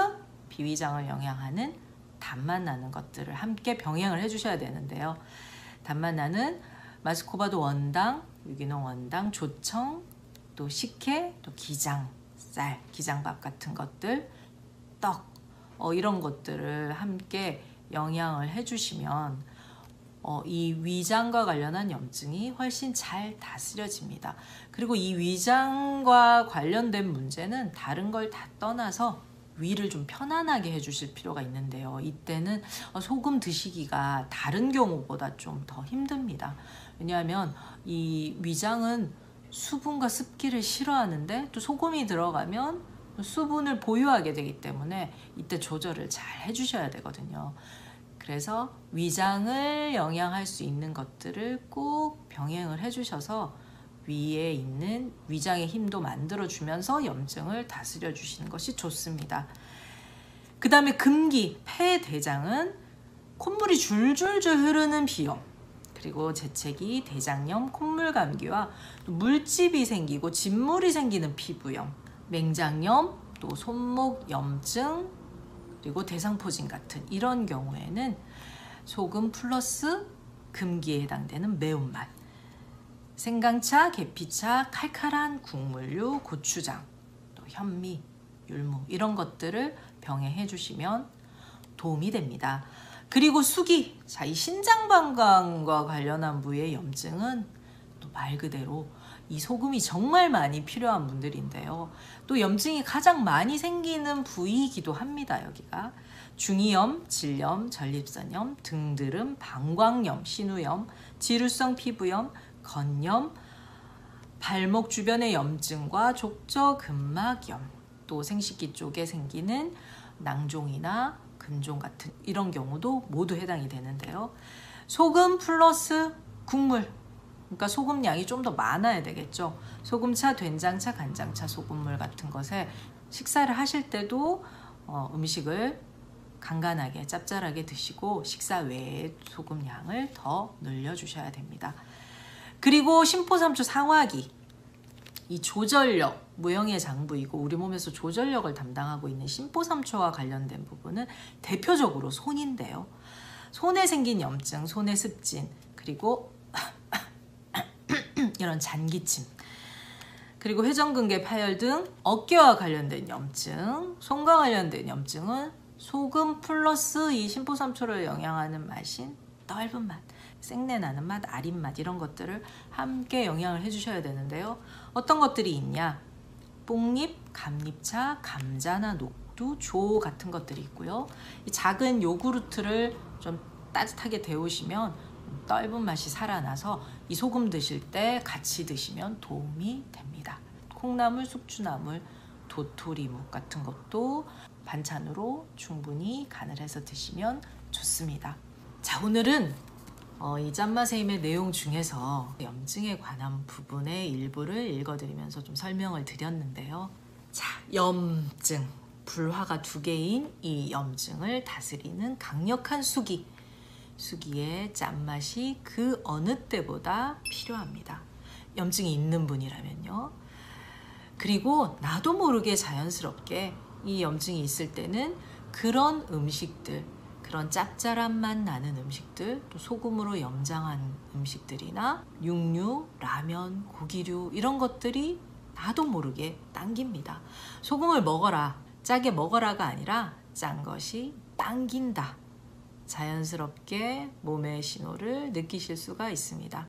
비위장을 영양하는 단맛 나는 것들을 함께 병행을 해주셔야 되는데요. 단맛 나는 마스코바도 원당, 유기농 원당, 조청, 또 식혜, 또 기장, 쌀, 기장밥 같은 것들, 떡 이런 것들을 함께 영양을 해주시면 이 위장과 관련한 염증이 훨씬 잘 다스려집니다. 그리고 이 위장과 관련된 문제는 다른 걸 다 떠나서 위를 좀 편안하게 해주실 필요가 있는데요. 이때는 소금 드시기가 다른 경우보다 좀 더 힘듭니다. 왜냐하면 이 위장은 수분과 습기를 싫어하는데 또 소금이 들어가면 수분을 보유하게 되기 때문에 이때 조절을 잘 해주셔야 되거든요. 그래서 위장을 영양할 수 있는 것들을 꼭 병행을 해주셔서 위에 있는 위장의 힘도 만들어주면서 염증을 다스려 주시는 것이 좋습니다. 그 다음에 금기, 폐대장은 콧물이 줄줄줄 흐르는 비염, 그리고 재채기, 대장염, 콧물 감기와 또 물집이 생기고 진물이 생기는 피부염, 맹장염, 또 손목 염증, 그리고 대상포진 같은 이런 경우에는 소금 플러스 금기에 해당되는 매운맛, 생강차, 계피차, 칼칼한 국물류, 고추장, 또 현미, 율무 이런 것들을 병행해 주시면 도움이 됩니다. 그리고 수기, 자, 이 신장방광과 관련한 부위의 염증은 또 말 그대로 이 소금이 정말 많이 필요한 분들인데요. 또 염증이 가장 많이 생기는 부위이기도 합니다. 여기가 중이염, 질염, 전립선염, 등드름, 방광염, 신우염, 지루성 피부염, 건염, 발목 주변의 염증과 족저근막염, 또 생식기 쪽에 생기는 낭종이나 근종 같은 이런 경우도 모두 해당이 되는데요. 소금 플러스 국물, 그러니까 소금 양이 좀 더 많아야 되겠죠. 소금차, 된장차, 간장차, 소금물 같은 것에 식사를 하실 때도 음식을 간간하게 짭짤하게 드시고 식사 외에 소금 양을 더 늘려주셔야 됩니다. 그리고 심포삼초 상화기, 이 조절력, 무형의 장부이고 우리 몸에서 조절력을 담당하고 있는 심포삼초와 관련된 부분은 대표적으로 손인데요. 손에 생긴 염증, 손의 습진, 그리고 이런 잔기침, 그리고 회전근개 파열 등 어깨와 관련된 염증, 손과 관련된 염증은 소금 플러스 이 심포삼초를 영양하는 맛인 떫은 맛, 생내 나는 맛, 아린 맛 이런 것들을 함께 영양을 해주셔야 되는데요. 어떤 것들이 있냐? 뽕잎, 감잎차, 감자나 녹두, 조 같은 것들이 있고요. 이 작은 요구르트를 좀 따뜻하게 데우시면 떫은 맛이 살아나서 이 소금 드실 때 같이 드시면 도움이 됩니다. 콩나물, 숙주나물, 도토리묵 같은 것도 반찬으로 충분히 간을 해서 드시면 좋습니다. 자, 오늘은 이 짠맛의 힘의 내용 중에서 염증에 관한 부분의 일부를 읽어드리면서 좀 설명을 드렸는데요. 자, 염증, 불화가 2개인 이 염증을 다스리는 강력한 수기, 수기의 짠맛이 그 어느 때보다 필요합니다. 염증이 있는 분이라면요. 그리고 나도 모르게 자연스럽게 이 염증이 있을 때는 그런 음식들, 그런 짭짤한 맛 나는 음식들, 또 소금으로 염장한 음식들이나 육류, 라면, 고기류 이런 것들이 나도 모르게 당깁니다. 소금을 먹어라, 짜게 먹어라가 아니라 짠 것이 당긴다. 자연스럽게 몸의 신호를 느끼실 수가 있습니다.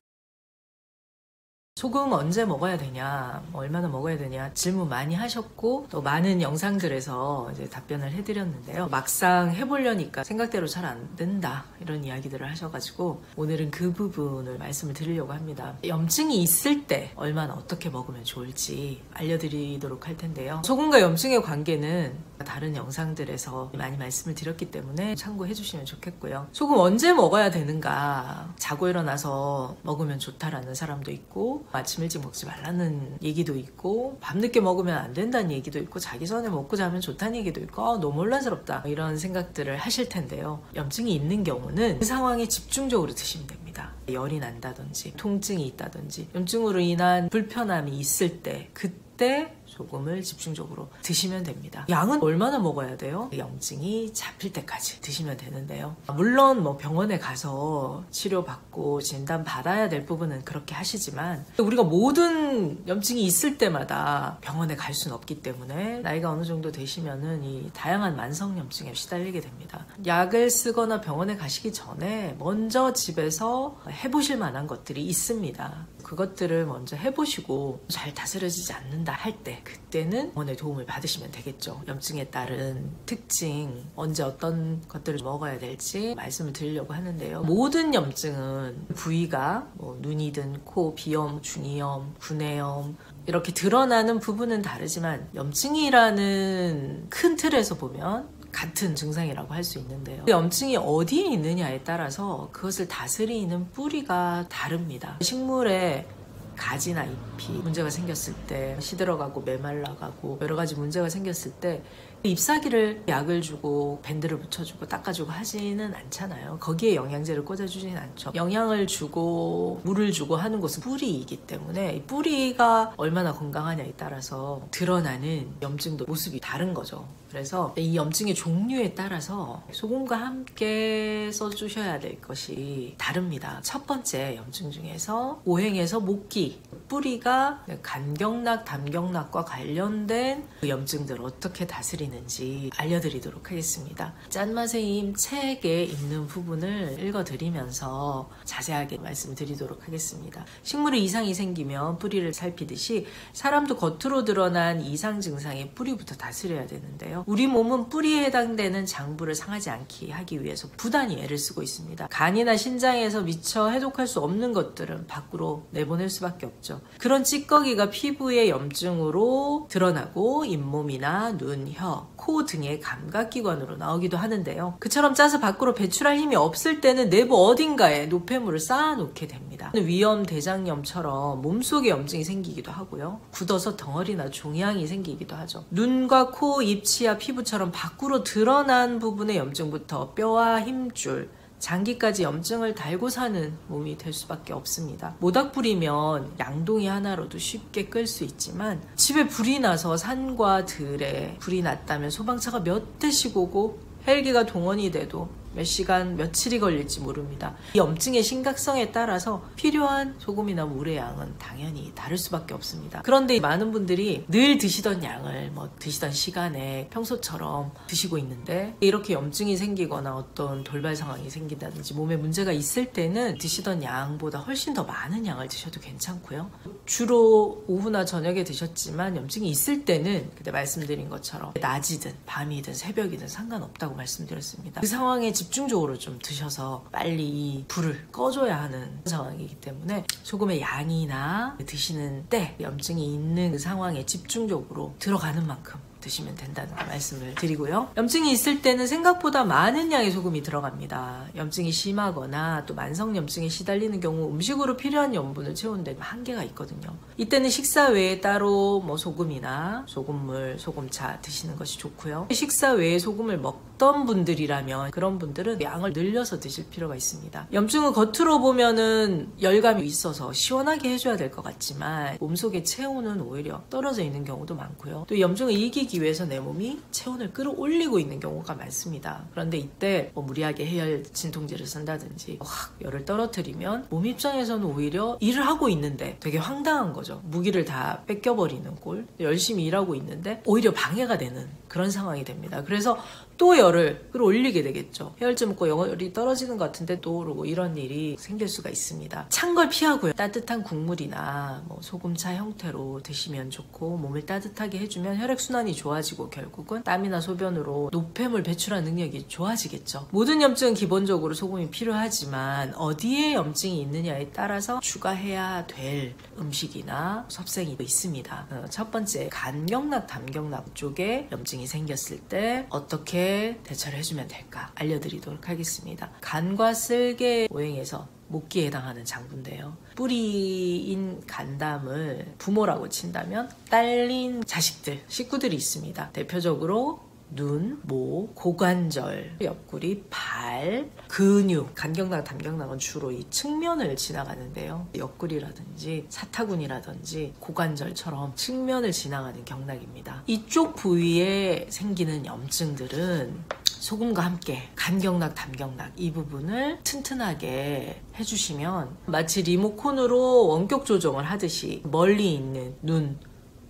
소금 언제 먹어야 되냐, 얼마나 먹어야 되냐 질문 많이 하셨고 또 많은 영상들에서 이제 답변을 해드렸는데요. 막상 해보려니까 생각대로 잘 안 된다 이런 이야기들을 하셔가지고 오늘은 그 부분을 말씀을 드리려고 합니다. 염증이 있을 때 얼마나 어떻게 먹으면 좋을지 알려드리도록 할 텐데요. 소금과 염증의 관계는 다른 영상들에서 많이 말씀을 드렸기 때문에 참고해 주시면 좋겠고요. 소금 언제 먹어야 되는가, 자고 일어나서 먹으면 좋다라는 사람도 있고 아침 일찍 먹지 말라는 얘기도 있고 밤늦게 먹으면 안 된다는 얘기도 있고 자기 전에 먹고 자면 좋다는 얘기도 있고 너무 혼란스럽다 이런 생각들을 하실 텐데요. 염증이 있는 경우는 그 상황에 집중적으로 드시면 됩니다. 열이 난다든지 통증이 있다든지 염증으로 인한 불편함이 있을 때 그때 소금을 집중적으로 드시면 됩니다. 양은 얼마나 먹어야 돼요? 염증이 잡힐 때까지 드시면 되는데요. 물론 뭐 병원에 가서 치료받고 진단받아야 될 부분은 그렇게 하시지만 우리가 모든 염증이 있을 때마다 병원에 갈 수는 없기 때문에 나이가 어느 정도 되시면은 이 다양한 만성염증에 시달리게 됩니다. 약을 쓰거나 병원에 가시기 전에 먼저 집에서 해보실 만한 것들이 있습니다. 그것들을 먼저 해보시고 잘 다스려지지 않는다 할 때 그때는 병원의 도움을 받으시면 되겠죠. 염증에 따른 특징, 언제 어떤 것들을 먹어야 될지 말씀을 드리려고 하는데요. 모든 염증은 부위가 눈이든 코, 비염, 중이염, 구내염 이렇게 드러나는 부분은 다르지만 염증이라는 큰 틀에서 보면 같은 증상이라고 할 수 있는데요. 염증이 어디에 있느냐에 따라서 그것을 다스리는 뿌리가 다릅니다. 식물의 가지나 잎이 문제가 생겼을 때 시들어가고 메말라가고 여러 가지 문제가 생겼을 때 잎사귀를 약을 주고 밴드를 붙여주고 닦아주고 하지는 않잖아요. 거기에 영양제를 꽂아주지는 않죠. 영양을 주고 물을 주고 하는 것은 뿌리이기 때문에 이 뿌리가 얼마나 건강하냐에 따라서 드러나는 염증도 모습이 다른 거죠. 그래서 이 염증의 종류에 따라서 소금과 함께 써주셔야 될 것이 다릅니다. 첫 번째 염증 중에서 오행에서 목기, 뿌리가 간경락, 담경락과 관련된 그 염증들을 어떻게 다스리는지 알려드리도록 하겠습니다. 짠맛의 힘 책에 있는 부분을 읽어드리면서 자세하게 말씀드리도록 하겠습니다. 식물에 이상이 생기면 뿌리를 살피듯이 사람도 겉으로 드러난 이상 증상의 뿌리부터 다스려야 되는데요. 우리 몸은 뿌리에 해당되는 장부를 상하지 않게 하기 위해서 부단히 애를 쓰고 있습니다. 간이나 신장에서 미처 해독할 수 없는 것들은 밖으로 내보낼 수밖에 없죠. 그런 찌꺼기가 피부의 염증으로 드러나고 잇몸이나 눈, 혀, 입에서 코 등의 감각기관으로 나오기도 하는데요. 그처럼 짜서 밖으로 배출할 힘이 없을 때는 내부 어딘가에 노폐물을 쌓아놓게 됩니다. 위염, 대장염처럼 몸속에 염증이 생기기도 하고요. 굳어서 덩어리나 종양이 생기기도 하죠. 눈과 코, 입, 치아, 피부처럼 밖으로 드러난 부분의 염증부터 뼈와 힘줄, 장기까지 염증을 달고 사는 몸이 될 수밖에 없습니다. 모닥불이면 양동이 하나로도 쉽게 끌 수 있지만 집에 불이 나서 산과 들에 불이 났다면 소방차가 몇 대씩 오고 헬기가 동원이 돼도 몇 시간, 며칠이 걸릴지 모릅니다. 이 염증의 심각성에 따라서 필요한 소금이나 물의 양은 당연히 다를 수밖에 없습니다. 그런데 많은 분들이 늘 드시던 양을 드시던 시간에 평소처럼 드시고 있는데 이렇게 염증이 생기거나 어떤 돌발 상황이 생긴다든지 몸에 문제가 있을 때는 드시던 양보다 훨씬 더 많은 양을 드셔도 괜찮고요. 주로 오후나 저녁에 드셨지만 염증이 있을 때는 그때 말씀드린 것처럼 낮이든 밤이든 새벽이든 상관없다고 말씀드렸습니다. 그 상황에 집중적으로 좀 드셔서 빨리 이 불을 꺼줘야 하는 상황이기 때문에 소금의 양이나 드시는 때 염증이 있는 그 상황에 집중적으로 들어가는 만큼 드시면 된다는 말씀을 드리고요. 염증이 있을 때는 생각보다 많은 양의 소금이 들어갑니다. 염증이 심하거나 또 만성염증에 시달리는 경우 음식으로 필요한 염분을 채우는 데 한계가 있거든요. 이때는 식사 외에 따로 소금이나 소금물, 소금차 드시는 것이 좋고요. 식사 외에 소금을 먹던 분들이라면 그런 분들은 양을 늘려서 드실 필요가 있습니다. 염증은 겉으로 보면은 열감이 있어서 시원하게 해줘야 될 것 같지만 몸속의 체온은 오히려 떨어져 있는 경우도 많고요. 또 염증을 이기기 위해서 내 몸이 체온을 끌어올리고 있는 경우가 많습니다. 그런데 이때 무리하게 해열 진통제를 쓴다든지 확 열을 떨어뜨리면 몸 입장에서는 오히려 일을 하고 있는데 되게 황당한 거죠. 무기를 다 뺏겨버리는 꼴. 열심히 일하고 있는데 오히려 방해가 되는 그런 상황이 됩니다. 그래서 또 열을 끌어올리게 되겠죠. 해열제 먹고 열이 떨어지는 것 같은데 또 오르고 이런 일이 생길 수가 있습니다. 찬 걸 피하고요. 따뜻한 국물이나 소금차 형태로 드시면 좋고 몸을 따뜻하게 해주면 혈액순환이 좋아지고 결국은 땀이나 소변으로 노폐물 배출하는 능력이 좋아지겠죠. 모든 염증은 기본적으로 소금이 필요하지만 어디에 염증이 있느냐에 따라서 추가해야 될 음식이나 섭생이 있습니다. 첫 번째, 간경락, 담경락 쪽에 염증이 생겼을 때 어떻게 대처를 해주면 될까 알려드리도록 하겠습니다. 간과 쓸개 오행에서 목기에 해당하는 장부인데요. 뿌리인 간담을 부모라고 친다면 딸린 자식들, 식구들이 있습니다. 대표적으로 눈, 목, 고관절, 옆구리, 발, 근육, 간경락, 담경락은 주로 이 측면을 지나가는데요. 옆구리라든지 사타구니라든지 고관절처럼 측면을 지나가는 경락입니다. 이쪽 부위에 생기는 염증들은 소금과 함께 간경락, 담경락 이 부분을 튼튼하게 해주시면 마치 리모컨으로 원격 조정을 하듯이 멀리 있는 눈,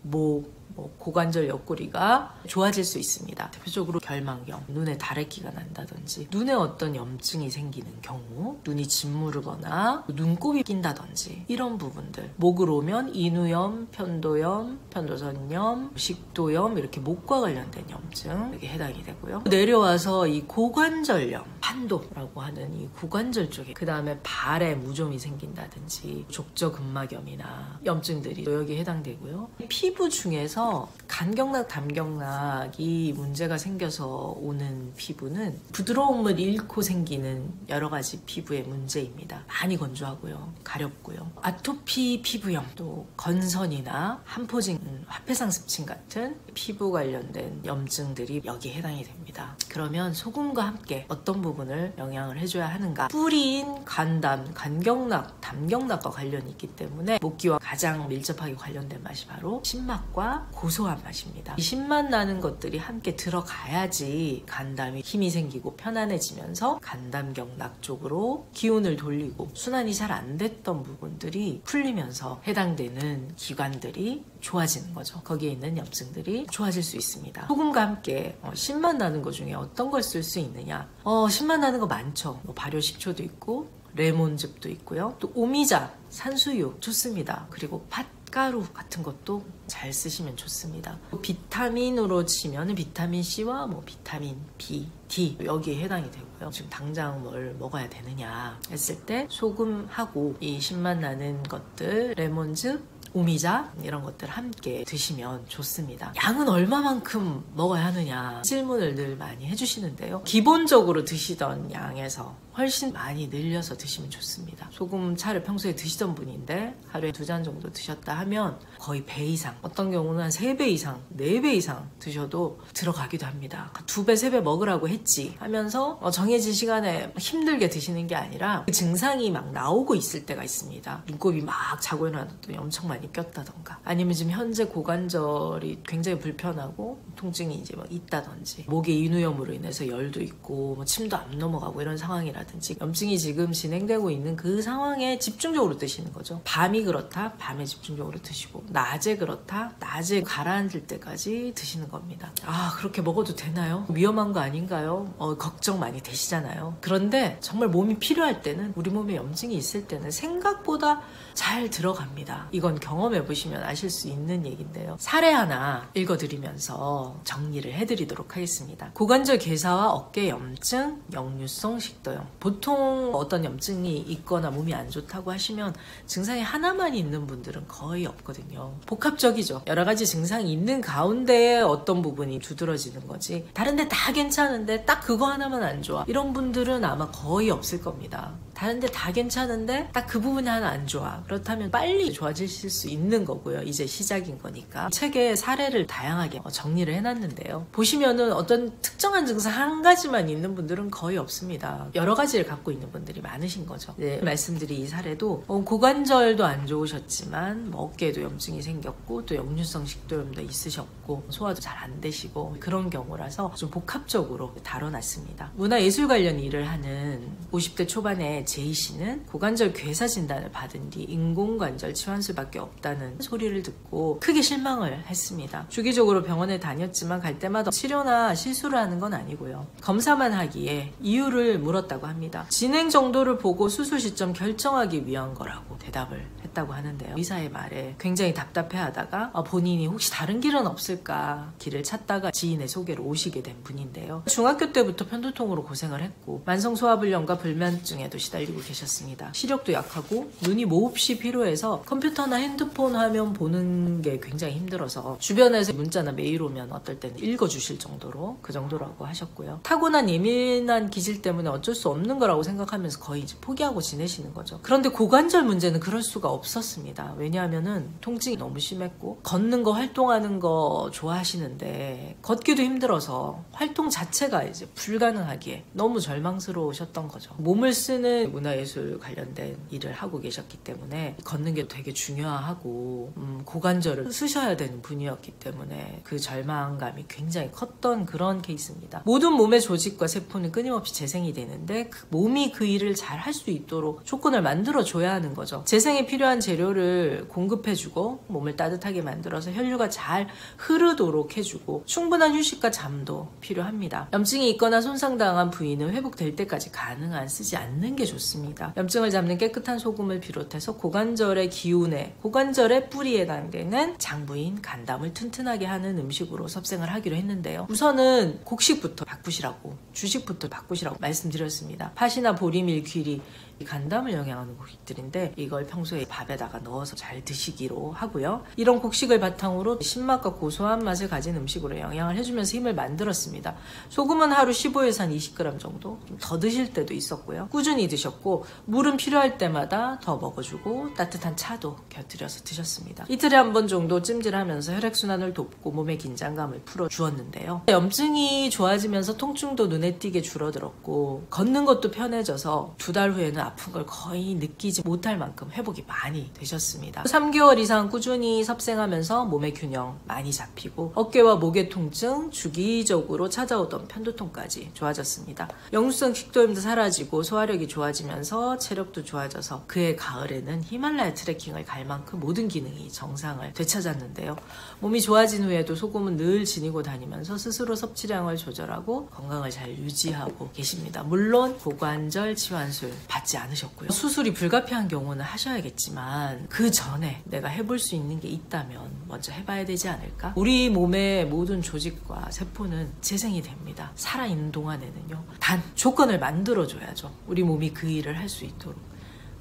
목, 고관절 옆구리가 좋아질 수 있습니다. 대표적으로 결막염, 눈에 다래끼가 난다든지 눈에 어떤 염증이 생기는 경우 눈이 짓무르거나 눈곱이 낀다든지 이런 부분들 목으로 오면 인후염, 편도염, 편도선염, 식도염 이렇게 목과 관련된 염증 이렇게 해당이 되고요. 내려와서 이 고관절염, 판도라고 하는 이 고관절 쪽에 그 다음에 발에 무좀이 생긴다든지 족저근막염이나 염증들이 여기에 해당되고요. 피부 중에서 간경락, 담경락이 문제가 생겨서 오는 피부는 부드러움을 잃고 생기는 여러 가지 피부의 문제입니다. 많이 건조하고요. 가렵고요. 아토피 피부염, 또 건선이나 한포진, 화폐상습침 같은 피부 관련된 염증들이 여기에 해당이 됩니다. 그러면 소금과 함께 어떤 부분을 영양을 해줘야 하는가? 뿌리인 간담, 간경락, 담경락과 관련이 있기 때문에 목기와 가장 밀접하게 관련된 맛이 바로 신맛과 고소한 맛입니다. 이 신맛 나는 것들이 함께 들어가야지 간담이 힘이 생기고 편안해지면서 간담경락 쪽으로 기운을 돌리고 순환이 잘 안 됐던 부분들이 풀리면서 해당되는 기관들이 좋아지는 거죠. 거기에 있는 염증들이 좋아질 수 있습니다. 소금과 함께 신맛 나는 것 중에 어떤 걸 쓸 수 있느냐? 신맛 나는 거 많죠. 발효식초도 있고 레몬즙도 있고요. 또 오미자, 산수유 좋습니다. 그리고 팥가루 같은 것도 잘 쓰시면 좋습니다. 비타민으로 치면 비타민 C와 비타민 B, D 여기에 해당이 되고요. 지금 당장 뭘 먹어야 되느냐 했을 때 소금하고 이 신맛 나는 것들 레몬즙, 오미자 이런 것들 함께 드시면 좋습니다. 양은 얼마만큼 먹어야 하느냐 질문을 늘 많이 해주시는데요. 기본적으로 드시던 양에서 훨씬 많이 늘려서 드시면 좋습니다. 소금차를 평소에 드시던 분인데 하루에 2잔 정도 드셨다 하면 거의 배 이상, 어떤 경우는 한 3배 이상, 4배 이상 드셔도 들어가기도 합니다. 2배, 3배 먹으라고 했지 하면서 정해진 시간에 힘들게 드시는 게 아니라 증상이 막 나오고 있을 때가 있습니다. 눈곱이 막 자고 일어났더니 엄청 많이 꼈다던가, 아니면 지금 현재 고관절이 굉장히 불편하고 통증이 이제 막 있다든지, 목에 인후염으로 인해서 열도 있고 뭐 침도 안 넘어가고 이런 상황이라든지, 염증이 지금 진행되고 있는 그 상황에 집중적으로 드시는 거죠. 밤이 그렇다, 밤에 집중적으로 드시고, 낮에 그렇다, 낮에 가라앉을 때까지 드시는 겁니다. 아, 그렇게 먹어도 되나요? 위험한 거 아닌가요? 걱정 많이 되시잖아요. 그런데 정말 몸이 필요할 때는, 우리 몸에 염증이 있을 때는 생각보다 잘 들어갑니다. 이건 경험해 보시면 아실 수 있는 얘기인데요. 사례 하나 읽어드리면서 정리를 해드리도록 하겠습니다. 고관절 괴사와 어깨 염증, 역류성 식도염. 보통 어떤 염증이 있거나 몸이 안 좋다고 하시면 증상이 하나만 있는 분들은 거의 없거든요. 복합적이죠. 여러 가지 증상이 있는 가운데 어떤 부분이 두드러지는 거지, 다른데 다 괜찮은데 딱 그거 하나만 안 좋아, 이런 분들은 아마 거의 없을 겁니다. 다른데 다 괜찮은데 딱 그 부분이 하나 안 좋아. 그렇다면 빨리 좋아지실 수 있는 거고요. 이제 시작인 거니까. 책에 사례를 다양하게 정리를 해놨는데요. 보시면은 어떤 특정한 증상 한 가지만 있는 분들은 거의 없습니다. 여러 가지를 갖고 있는 분들이 많으신 거죠. 네, 말씀드린 이 사례도 고관절도 안 좋으셨지만 어깨에도 염증이 생겼고 또 역류성 식도염도 있으셨고 소화도 잘 안 되시고 그런 경우라서 좀 복합적으로 다뤄놨습니다. 문화예술 관련 일을 하는 50대 초반의 제이 씨는 고관절 괴사 진단을 받은 뒤 인공관절 치환술밖에 없다는 소리를 듣고 크게 실망을 했습니다. 주기적으로 병원에 다녔지만 갈 때마다 치료나 시술을 하는 건 아니고요. 검사만 하기에 이유를 물었다고 합니다. 진행 정도를 보고 수술 시점 결정하기 위한 거라고 대답을 했다고 하는데요. 의사의 말에 굉장히 답답해하다가 본인이 혹시 다른 길은 없을까 길을 찾다가 지인의 소개로 오시게 된 분인데요. 중학교 때부터 편두통으로 고생을 했고 만성소화불량과 불면증에도 시달리고 계셨습니다. 시력도 약하고 눈이 몹시 피로해서 컴퓨터나 핸드폰 화면 보는 게 굉장히 힘들어서 주변에서 문자나 메일 오면 어떨 때는 읽어주실 정도로, 그 정도라고 하셨고요. 타고난 예민한 기질 때문에 어쩔 수 없는 거라고 생각하면서 거의 이제 포기하고 지내시는 거죠. 그런데 고관절 문제는 그럴 수가 없었습니다. 왜냐하면은 통증이 너무 심했고 걷는 거, 활동하는 거 좋아하시는데 걷기도 힘들어서 활동 자체가 이제 불가능하기에 너무 절망스러우셨던 거죠. 몸을 쓰는 문화예술 관련된 일을 하고 계셨기 때문에 걷는 게 되게 중요하고 고관절을 쓰셔야 되는 분이었기 때문에 그 절망감이 굉장히 컸던 그런 케이스입니다. 모든 몸의 조직과 세포는 끊임없이 재생이 되는데 몸이 그 일을 잘 할 수 있도록 조건을 만들어줘야 하는 거죠. 재생에 필요한 재료를 공급해주고 몸을 따뜻하게 만들어서 혈류가 잘 흐르도록 해주고 충분한 휴식과 잠도 필요합니다. 염증이 있거나 손상당한 부위는 회복될 때까지 가능한 쓰지 않는 게 좋습니다. 염증을 잡는 깨끗한 소금을 비롯해서 고관절의 기운에, 고관절의 뿌리에 해당되는 장부인 간담을 튼튼하게 하는 음식으로 섭생을 하기로 했는데요. 우선은 곡식부터 바꾸시라고, 주식부터 바꾸시라고 말씀드렸습니다. 팥이나 보리밀, 귀리, 간담을 영양하는 곡식들인데 이걸 평소에 밥에다가 넣어서 잘 드시기로 하고요. 이런 곡식을 바탕으로 신맛과 고소한 맛을 가진 음식으로 영양을 해주면서 힘을 만들었습니다. 소금은 하루 15에서 한 20g 정도, 좀 더 드실 때도 있었고요. 꾸준히 드셨고 물은 필요할 때마다 더 먹어주고 따뜻한 차도 곁들여서 드셨습니다. 이틀에 한 번 정도 찜질하면서 혈액순환을 돕고 몸의 긴장감을 풀어주었는데요. 염증이 좋아지면서 통증도 눈에 띄게 줄어들었고 걷는 것도 편해져서 2달 후에는 아픈 걸 거의 느끼지 못할 만큼 회복이 많이 되셨습니다. 3개월 이상 꾸준히 섭생하면서 몸의 균형 많이 잡히고 어깨와 목의 통증, 주기적으로 찾아오던 편두통까지 좋아졌습니다. 역류성 식도염도 사라지고 소화력이 좋아지면서 체력도 좋아져서 그해 가을에는 히말라야 트레킹을 갈 만큼 모든 기능이 정상을 되찾았는데요. 몸이 좋아진 후에도 소금은 늘 지니고 다니면서 스스로 섭취량을 조절하고 건강을 잘 유지하고 계십니다. 물론 고관절 치환술 받지 않으셨고요. 수술이 불가피한 경우는 하셔야겠지만 그 전에 내가 해볼 수 있는 게 있다면 먼저 해봐야 되지 않을까? 우리 몸의 모든 조직과 세포는 재생이 됩니다. 살아있는 동안에는요. 단 조건을 만들어줘야죠. 우리 몸이 그 일을 할 수 있도록.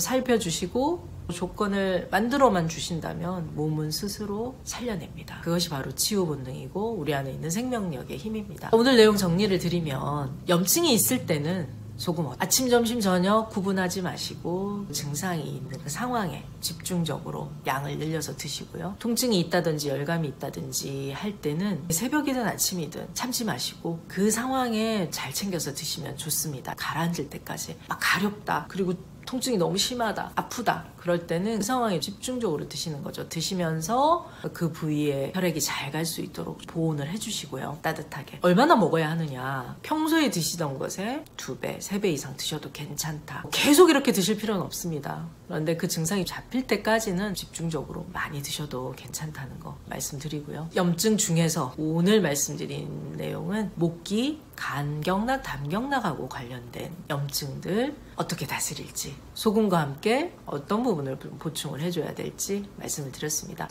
살펴주시고 조건을 만들어만 주신다면 몸은 스스로 살려냅니다. 그것이 바로 치유 본능이고 우리 안에 있는 생명력의 힘입니다. 오늘 내용 정리를 드리면 염증이 있을 때는 소금 아침, 점심, 저녁 구분하지 마시고 증상이 있는 그 상황에 집중적으로 양을 늘려서 드시고요. 통증이 있다든지 열감이 있다든지 할 때는 새벽이든 아침이든 참지 마시고 그 상황에 잘 챙겨서 드시면 좋습니다. 가라앉을 때까지 막 가렵다 그리고 통증이 너무 심하다 아프다 그럴 때는 그 상황에 집중적으로 드시는 거죠. 드시면서 그 부위에 혈액이 잘 갈 수 있도록 보온을 해주시고요. 따뜻하게. 얼마나 먹어야 하느냐. 평소에 드시던 것에 2배, 3배 이상 드셔도 괜찮다. 계속 이렇게 드실 필요는 없습니다. 그런데 그 증상이 잡힐 때까지는 집중적으로 많이 드셔도 괜찮다는 거 말씀드리고요. 염증 중에서 오늘 말씀드린 내용은 목기, 간경락, 담경락하고 관련된 염증들 어떻게 다스릴지 소금과 함께 어떤 부분을 보충을 해줘야 될지 말씀을 드렸습니다.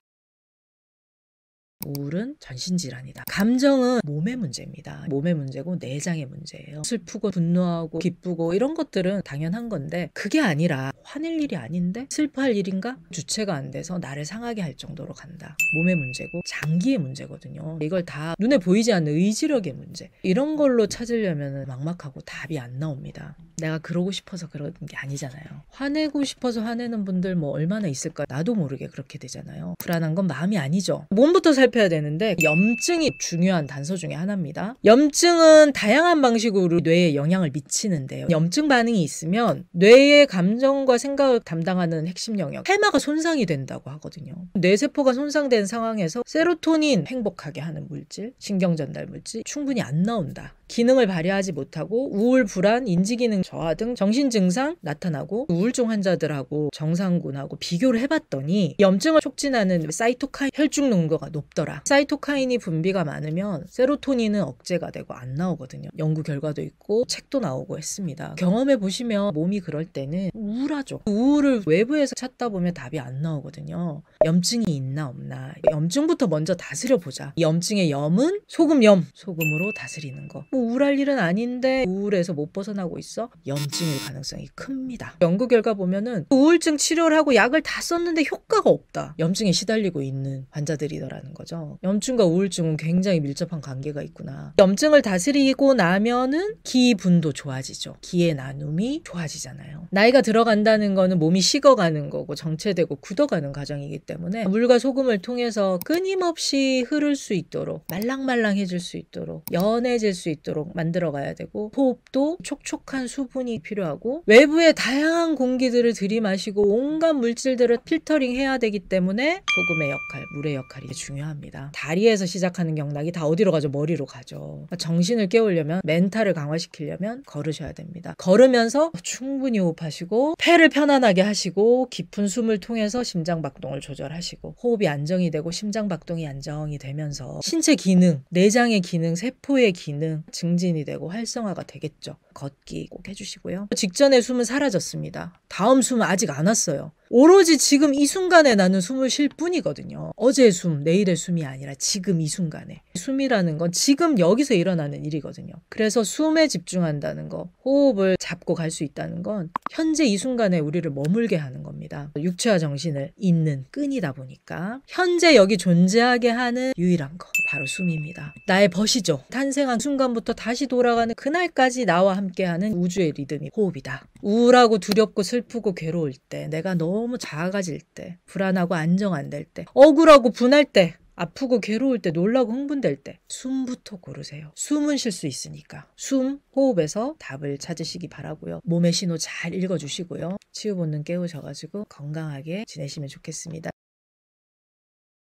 우울은 전신질환이다. 감정은 몸의 문제입니다. 몸의 문제고 내장의 문제예요. 슬프고 분노하고 기쁘고 이런 것들은 당연한 건데 그게 아니라 화낼 일이 아닌데 슬퍼할 일인가? 주체가 안 돼서 나를 상하게 할 정도로 간다. 몸의 문제고 장기의 문제거든요. 이걸 다 눈에 보이지 않는 의지력의 문제. 이런 걸로 찾으려면 막막하고 답이 안 나옵니다. 내가 그러고 싶어서 그러는 게 아니잖아요. 화내고 싶어서 화내는 분들 뭐 얼마나 있을까? 나도 모르게 그렇게 되잖아요. 불안한 건 마음이 아니죠. 몸부터 살펴야 되는데 염증이 중요한 단서 중에 하나입니다. 염증은 다양한 방식으로 뇌에 영향을 미치는데요. 염증 반응이 있으면 뇌의 감정과 생각을 담당하는 핵심 영역 해마가 손상이 된다고 하거든요. 뇌세포가 손상된 상황에서 세로토닌 행복하게 하는 물질, 신경전달 물질 충분히 안 나온다. 기능을 발휘하지 못하고 우울, 불안, 인지기능 저하 등 정신증상 나타나고 우울증 환자들하고 정상군하고 비교를 해봤더니 염증을 촉진하는 사이토카인 혈중 농도가 높더라. 사이토카인이 분비가 많으면 세로토닌은 억제가 되고 안 나오거든요. 연구 결과도 있고 책도 나오고 했습니다. 경험해보시면 몸이 그럴 때는 우울하죠. 우울을 외부에서 찾다 보면 답이 안 나오거든요. 염증이 있나 없나 염증부터 먼저 다스려보자. 염증의 염은 소금염, 소금으로 다스리는 거. 우울할 일은 아닌데 우울해서 못 벗어나고 있어? 염증일 가능성이 큽니다. 연구 결과 보면은 우울증 치료를 하고 약을 다 썼는데 효과가 없다. 염증에 시달리고 있는 환자들이더라는 거죠. 염증과 우울증은 굉장히 밀접한 관계가 있구나. 염증을 다스리고 나면은 기분도 좋아지죠. 기의 나눔이 좋아지잖아요. 나이가 들어간다는 거는 몸이 식어가는 거고 정체되고 굳어가는 과정이기 때문에 물과 소금을 통해서 끊임없이 흐를 수 있도록 말랑말랑해질 수 있도록 연해질 수 있도록 만들어 가야 되고 호흡도 촉촉한 수분이 필요하고 외부의 다양한 공기들을 들이마시고 온갖 물질들을 필터링 해야 되기 때문에 소금의 역할, 물의 역할이 중요합니다. 다리에서 시작하는 경락이 다 어디로 가죠? 머리로 가죠. 정신을 깨우려면 멘탈을 강화시키려면 걸으셔야 됩니다. 걸으면서 충분히 호흡하시고 폐를 편안하게 하시고 깊은 숨을 통해서 심장박동을 조절하시고 호흡이 안정이 되고 심장박동이 안정이 되면서 신체 기능, 내장의 기능, 세포의 기능 증진이 되고 활성화가 되겠죠. 걷기 꼭 해주시고요. 직전에 숨은 사라졌습니다. 다음 숨은 아직 안 왔어요. 오로지 지금 이 순간에 나는 숨을 쉴 뿐이거든요. 어제의 숨, 내일의 숨이 아니라 지금 이 순간에. 숨이라는 건 지금 여기서 일어나는 일이거든요. 그래서 숨에 집중한다는 거, 호흡을 잡고 갈 수 있다는 건 현재 이 순간에 우리를 머물게 하는 겁니다. 육체와 정신을 잇는 끈이다 보니까 현재 여기 존재하게 하는 유일한 거, 바로 숨입니다. 나의 벗이죠. 탄생한 순간부터 다시 돌아가는 그날까지 나와 함께하는 우주의 리듬이 호흡이다. 우울하고 두렵고 슬프고 괴로울 때, 내가 너무 작아질 때, 불안하고 안정 안 될 때, 억울하고 분할 때, 아프고 괴로울 때, 놀라고 흥분될 때 숨부터 고르세요. 숨은 쉴 수 있으니까. 숨, 호흡에서 답을 찾으시기 바라고요. 몸의 신호 잘 읽어주시고요. 치유 본능 깨우셔가지고 건강하게 지내시면 좋겠습니다.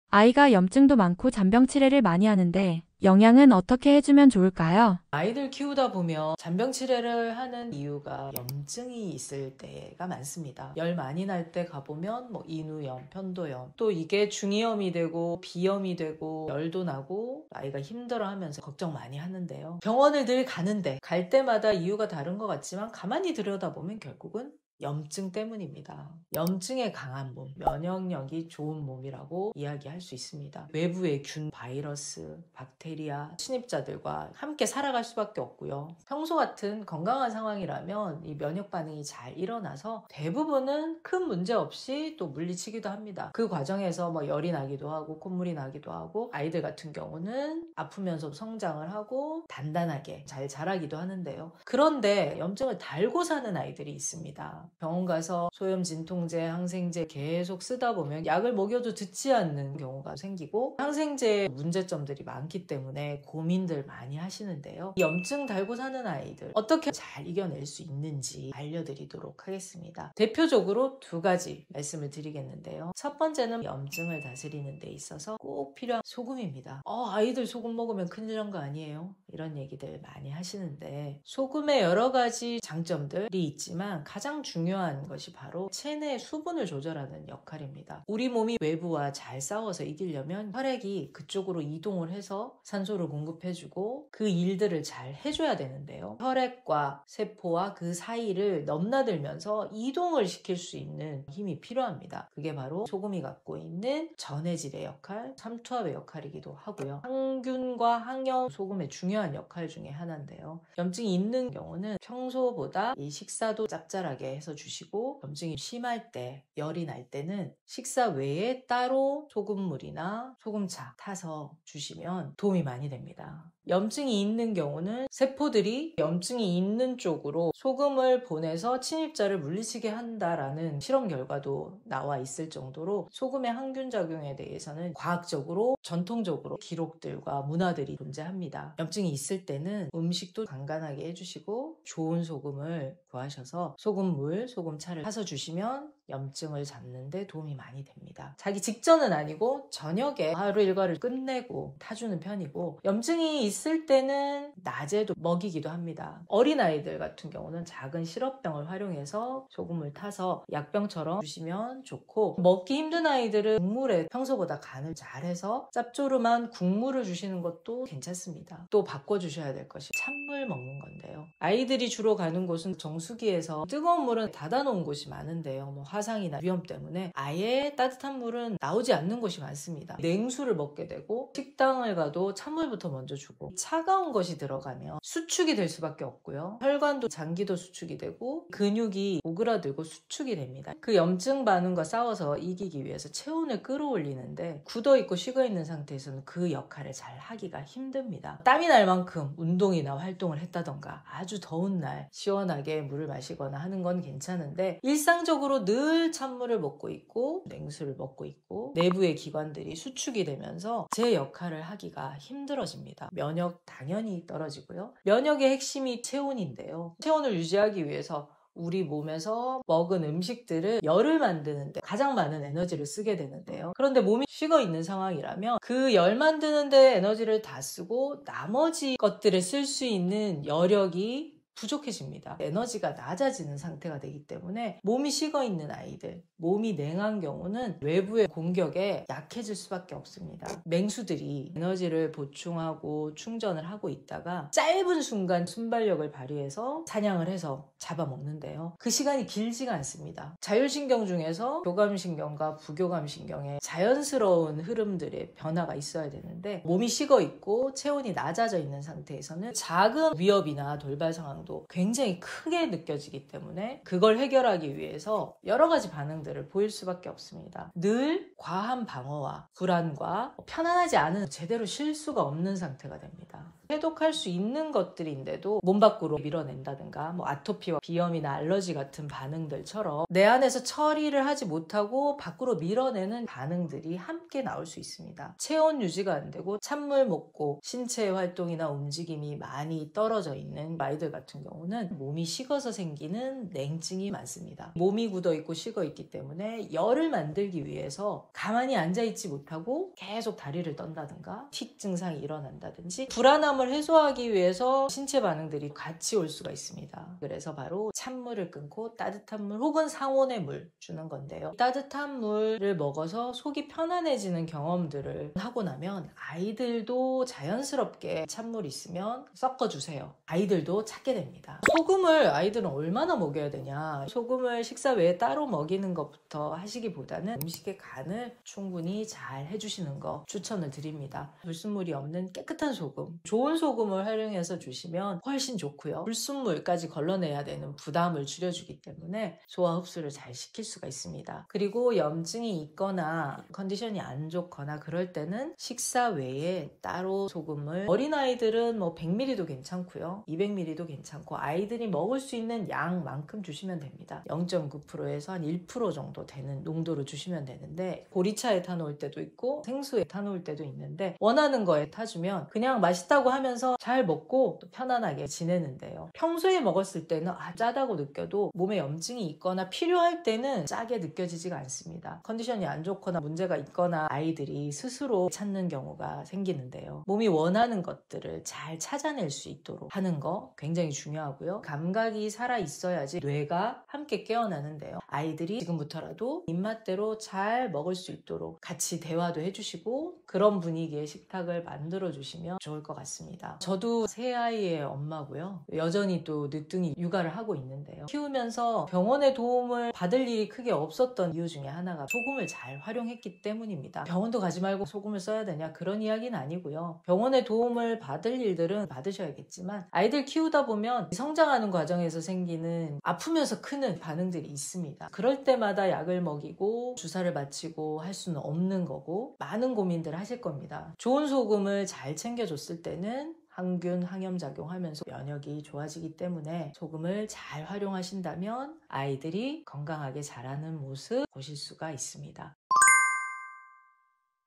아이가 염증도 많고 잔병 치레를 많이 하는데 영양은 어떻게 해주면 좋을까요? 아이들 키우다 보면 잔병 치레를 하는 이유가 염증이 있을 때가 많습니다. 열 많이 날 때 가보면 뭐 인후염, 편도염, 또 이게 중이염이 되고 비염이 되고 열도 나고 아이가 힘들어하면서 걱정 많이 하는데요. 병원을 늘 가는데 갈 때마다 이유가 다른 것 같지만 가만히 들여다보면 결국은 염증 때문입니다. 염증에 강한 몸, 면역력이 좋은 몸이라고 이야기할 수 있습니다. 외부의 균, 바이러스, 박테리아, 침입자들과 함께 살아갈 수밖에 없고요. 평소 같은 건강한 상황이라면 이 면역 반응이 잘 일어나서 대부분은 큰 문제 없이 또 물리치기도 합니다. 그 과정에서 열이 나기도 하고 콧물이 나기도 하고, 아이들 같은 경우는 아프면서 성장을 하고 단단하게 잘 자라기도 하는데요. 그런데 염증을 달고 사는 아이들이 있습니다. 병원 가서 소염 진통제, 항생제 계속 쓰다 보면 약을 먹여도 듣지 않는 경우가 생기고, 항생제의 문제점들이 많기 때문에 고민들 많이 하시는데요. 염증 달고 사는 아이들 어떻게 잘 이겨낼 수 있는지 알려드리도록 하겠습니다. 대표적으로 2가지 말씀을 드리겠는데요. 첫 번째는 염증을 다스리는 데 있어서 꼭 필요한 소금입니다. 아이들 소금 먹으면 큰일 난 거 아니에요? 이런 얘기들 많이 하시는데, 소금의 여러 가지 장점들이 있지만 가장 중요한 것이 바로 체내 수분을 조절하는 역할입니다. 우리 몸이 외부와 잘 싸워서 이기려면 혈액이 그쪽으로 이동을 해서 산소를 공급해주고 그 일들을 잘 해줘야 되는데요. 혈액과 세포와 그 사이를 넘나들면서 이동을 시킬 수 있는 힘이 필요합니다. 그게 바로 소금이 갖고 있는 전해질의 역할, 삼투압의 역할이기도 하고요. 항균과 항염, 소금의 중요한 역할 중에 하나인데요. 염증이 있는 경우는 평소보다 이 식사도 짭짤하게 해서 주시고, 염증이 심할 때, 열이 날 때는 식사 외에 따로 소금물이나 소금차 타서 주시면 도움이 많이 됩니다. 염증이 있는 경우는 세포들이 염증이 있는 쪽으로 소금을 보내서 침입자를 물리치게 한다라는 실험 결과도 나와 있을 정도로 소금의 항균 작용에 대해서는 과학적으로 전통적으로 기록들과 문화들이 존재합니다. 염증이 있을 때는 음식도 간간하게 해주시고 좋은 소금을 구하셔서 소금물, 소금차를 타서 주시면 염증을 잡는 데 도움이 많이 됩니다. 자기 직전은 아니고 저녁에 하루 일과를 끝내고 타주는 편이고, 염증이 있을 때는 낮에도 먹이기도 합니다. 어린아이들 같은 경우는 작은 시럽병을 활용해서 소금을 타서 약병처럼 주시면 좋고, 먹기 힘든 아이들은 국물에 평소보다 간을 잘해서 짭조름한 국물을 주시는 것도 괜찮습니다. 또 바꿔주셔야 될 것이 찬물 먹는 건데요. 아이들이 주로 가는 곳은 정수기에서 뜨거운 물은 닫아놓은 곳이 많은데요. 화상이나 위험 때문에 아예 따뜻한 물은 나오지 않는 곳이 많습니다. 냉수를 먹게 되고, 식당을 가도 찬물부터 먼저 주고, 차가운 것이 들어가면 수축이 될 수밖에 없고요. 혈관도 장기도 수축이 되고 근육이 오그라들고 수축이 됩니다. 그 염증 반응과 싸워서 이기기 위해서 체온을 끌어올리는데, 굳어있고 식어있는 상태에서는 그 역할을 잘 하기가 힘듭니다. 땀이 날 만큼 운동이나 활동을 했다던가 아주 더운 날 시원하게 물을 마시거나 하는 건 괜찮은데, 일상적으로 늘 찬물을 먹고 있고 냉수를 먹고 있고 내부의 기관들이 수축이 되면서 제 역할을 하기가 힘들어집니다. 면역 당연히 떨어지고요. 면역의 핵심이 체온인데요. 체온을 유지하기 위해서 우리 몸에서 먹은 음식들을 열을 만드는데 가장 많은 에너지를 쓰게 되는데요. 그런데 몸이 식어 있는 상황이라면 그 열 만드는데 에너지를 다 쓰고 나머지 것들을 쓸 수 있는 여력이 부족해집니다. 에너지가 낮아지는 상태가 되기 때문에 몸이 식어 있는 아이들, 몸이 냉한 경우는 외부의 공격에 약해질 수밖에 없습니다. 맹수들이 에너지를 보충하고 충전을 하고 있다가 짧은 순간 순발력을 발휘해서 사냥을 해서 잡아먹는데요. 그 시간이 길지가 않습니다. 자율신경 중에서 교감신경과 부교감신경의 자연스러운 흐름들의 변화가 있어야 되는데, 몸이 식어 있고 체온이 낮아져 있는 상태에서는 작은 위협이나 돌발 상황 굉장히 크게 느껴지기 때문에 그걸 해결하기 위해서 여러 가지 반응들을 보일 수밖에 없습니다. 늘 과한 방어와 불안과 편안하지 않은, 제대로 쉴 수가 없는 상태가 됩니다. 해독할 수 있는 것들인데도 몸 밖으로 밀어낸다든가 아토피와 비염이나 알러지 같은 반응들처럼 내 안에서 처리를 하지 못하고 밖으로 밀어내는 반응들이 함께 나올 수 있습니다. 체온 유지가 안 되고 찬물 먹고 신체 활동이나 움직임이 많이 떨어져 있는 아이들 같은 경우는 몸이 식어서 생기는 냉증이 많습니다. 몸이 굳어있고 식어있기 때문에 열을 만들기 위해서 가만히 앉아있지 못하고 계속 다리를 떤다든가 틱 증상이 일어난다든지 불안함 피곤함을 해소하기 위해서 신체 반응들이 같이 올 수가 있습니다. 그래서 바로 찬물을 끊고 따뜻한 물 혹은 상온의 물 주는 건데요. 따뜻한 물을 먹어서 속이 편안해지는 경험들을 하고 나면 아이들도 자연스럽게 찬물 있으면 섞어주세요. 아이들도 찾게 됩니다. 소금을 아이들은 얼마나 먹여야 되냐, 소금을 식사 외에 따로 먹이는 것부터 하시기보다는 음식의 간을 충분히 잘 해주시는 거 추천을 드립니다. 불순물이 없는 깨끗한 소금, 좋은 소금을 활용해서 주시면 훨씬 좋고요. 불순물까지 걸러내야 되는 부담을 줄여주기 때문에 소화 흡수를 잘 시킬 수가 있습니다. 그리고 염증이 있거나 컨디션이 안 좋거나 그럴 때는 식사 외에 따로 소금을, 어린아이들은 뭐 100ml도 괜찮고요, 200ml도 괜찮고 아이들이 먹을 수 있는 양만큼 주시면 됩니다. 0.9%에서 한 1% 정도 되는 농도로 주시면 되는데, 보리차에 타놓을 때도 있고 생수에 타놓을 때도 있는데 원하는 거에 타주면 그냥 맛있다고 하면서 잘 먹고 또 편안하게 지내는데요. 평소에 먹었을 때는 짜다고 느껴도 몸에 염증이 있거나 필요할 때는 짜게 느껴지지가 않습니다. 컨디션이 안 좋거나 문제가 있거나 아이들이 스스로 찾는 경우가 생기는데요. 몸이 원하는 것들을 잘 찾아낼 수 있도록 하는 거 굉장히 중요하고요. 감각이 살아 있어야지 뇌가 함께 깨어나는데요. 아이들이 지금부터라도 입맛대로 잘 먹을 수 있도록 같이 대화도 해주시고 그런 분위기의 식탁을 만들어 주시면 좋을 것 같습니다. 저도 세 아이의 엄마고요. 여전히 또 늦둥이 육아를 하고 있는데요. 키우면서 병원의 도움을 받을 일이 크게 없었던 이유 중에 하나가 소금을 잘 활용했기 때문입니다. 병원도 가지 말고 소금을 써야 되냐, 그런 이야기는 아니고요. 병원의 도움을 받을 일들은 받으셔야겠지만 아이들 키우다 보면 성장하는 과정에서 생기는 아프면서 크는 반응들이 있습니다. 그럴 때마다 약을 먹이고 주사를 맞히고 할 수는 없는 거고 많은 고민들을 하실 겁니다. 좋은 소금을 잘 챙겨줬을 때는 항균, 항염작용하면서 면역이 좋아지기 때문에 소금을 잘 활용하신다면 아이들이 건강하게 자라는 모습 보실 수가 있습니다.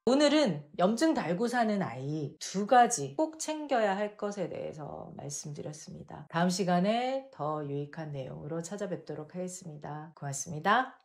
오늘은 염증 달고 사는 아이 2가지 꼭 챙겨야 할 것에 대해서 말씀드렸습니다. 다음 시간에 더 유익한 내용으로 찾아뵙도록 하겠습니다. 고맙습니다.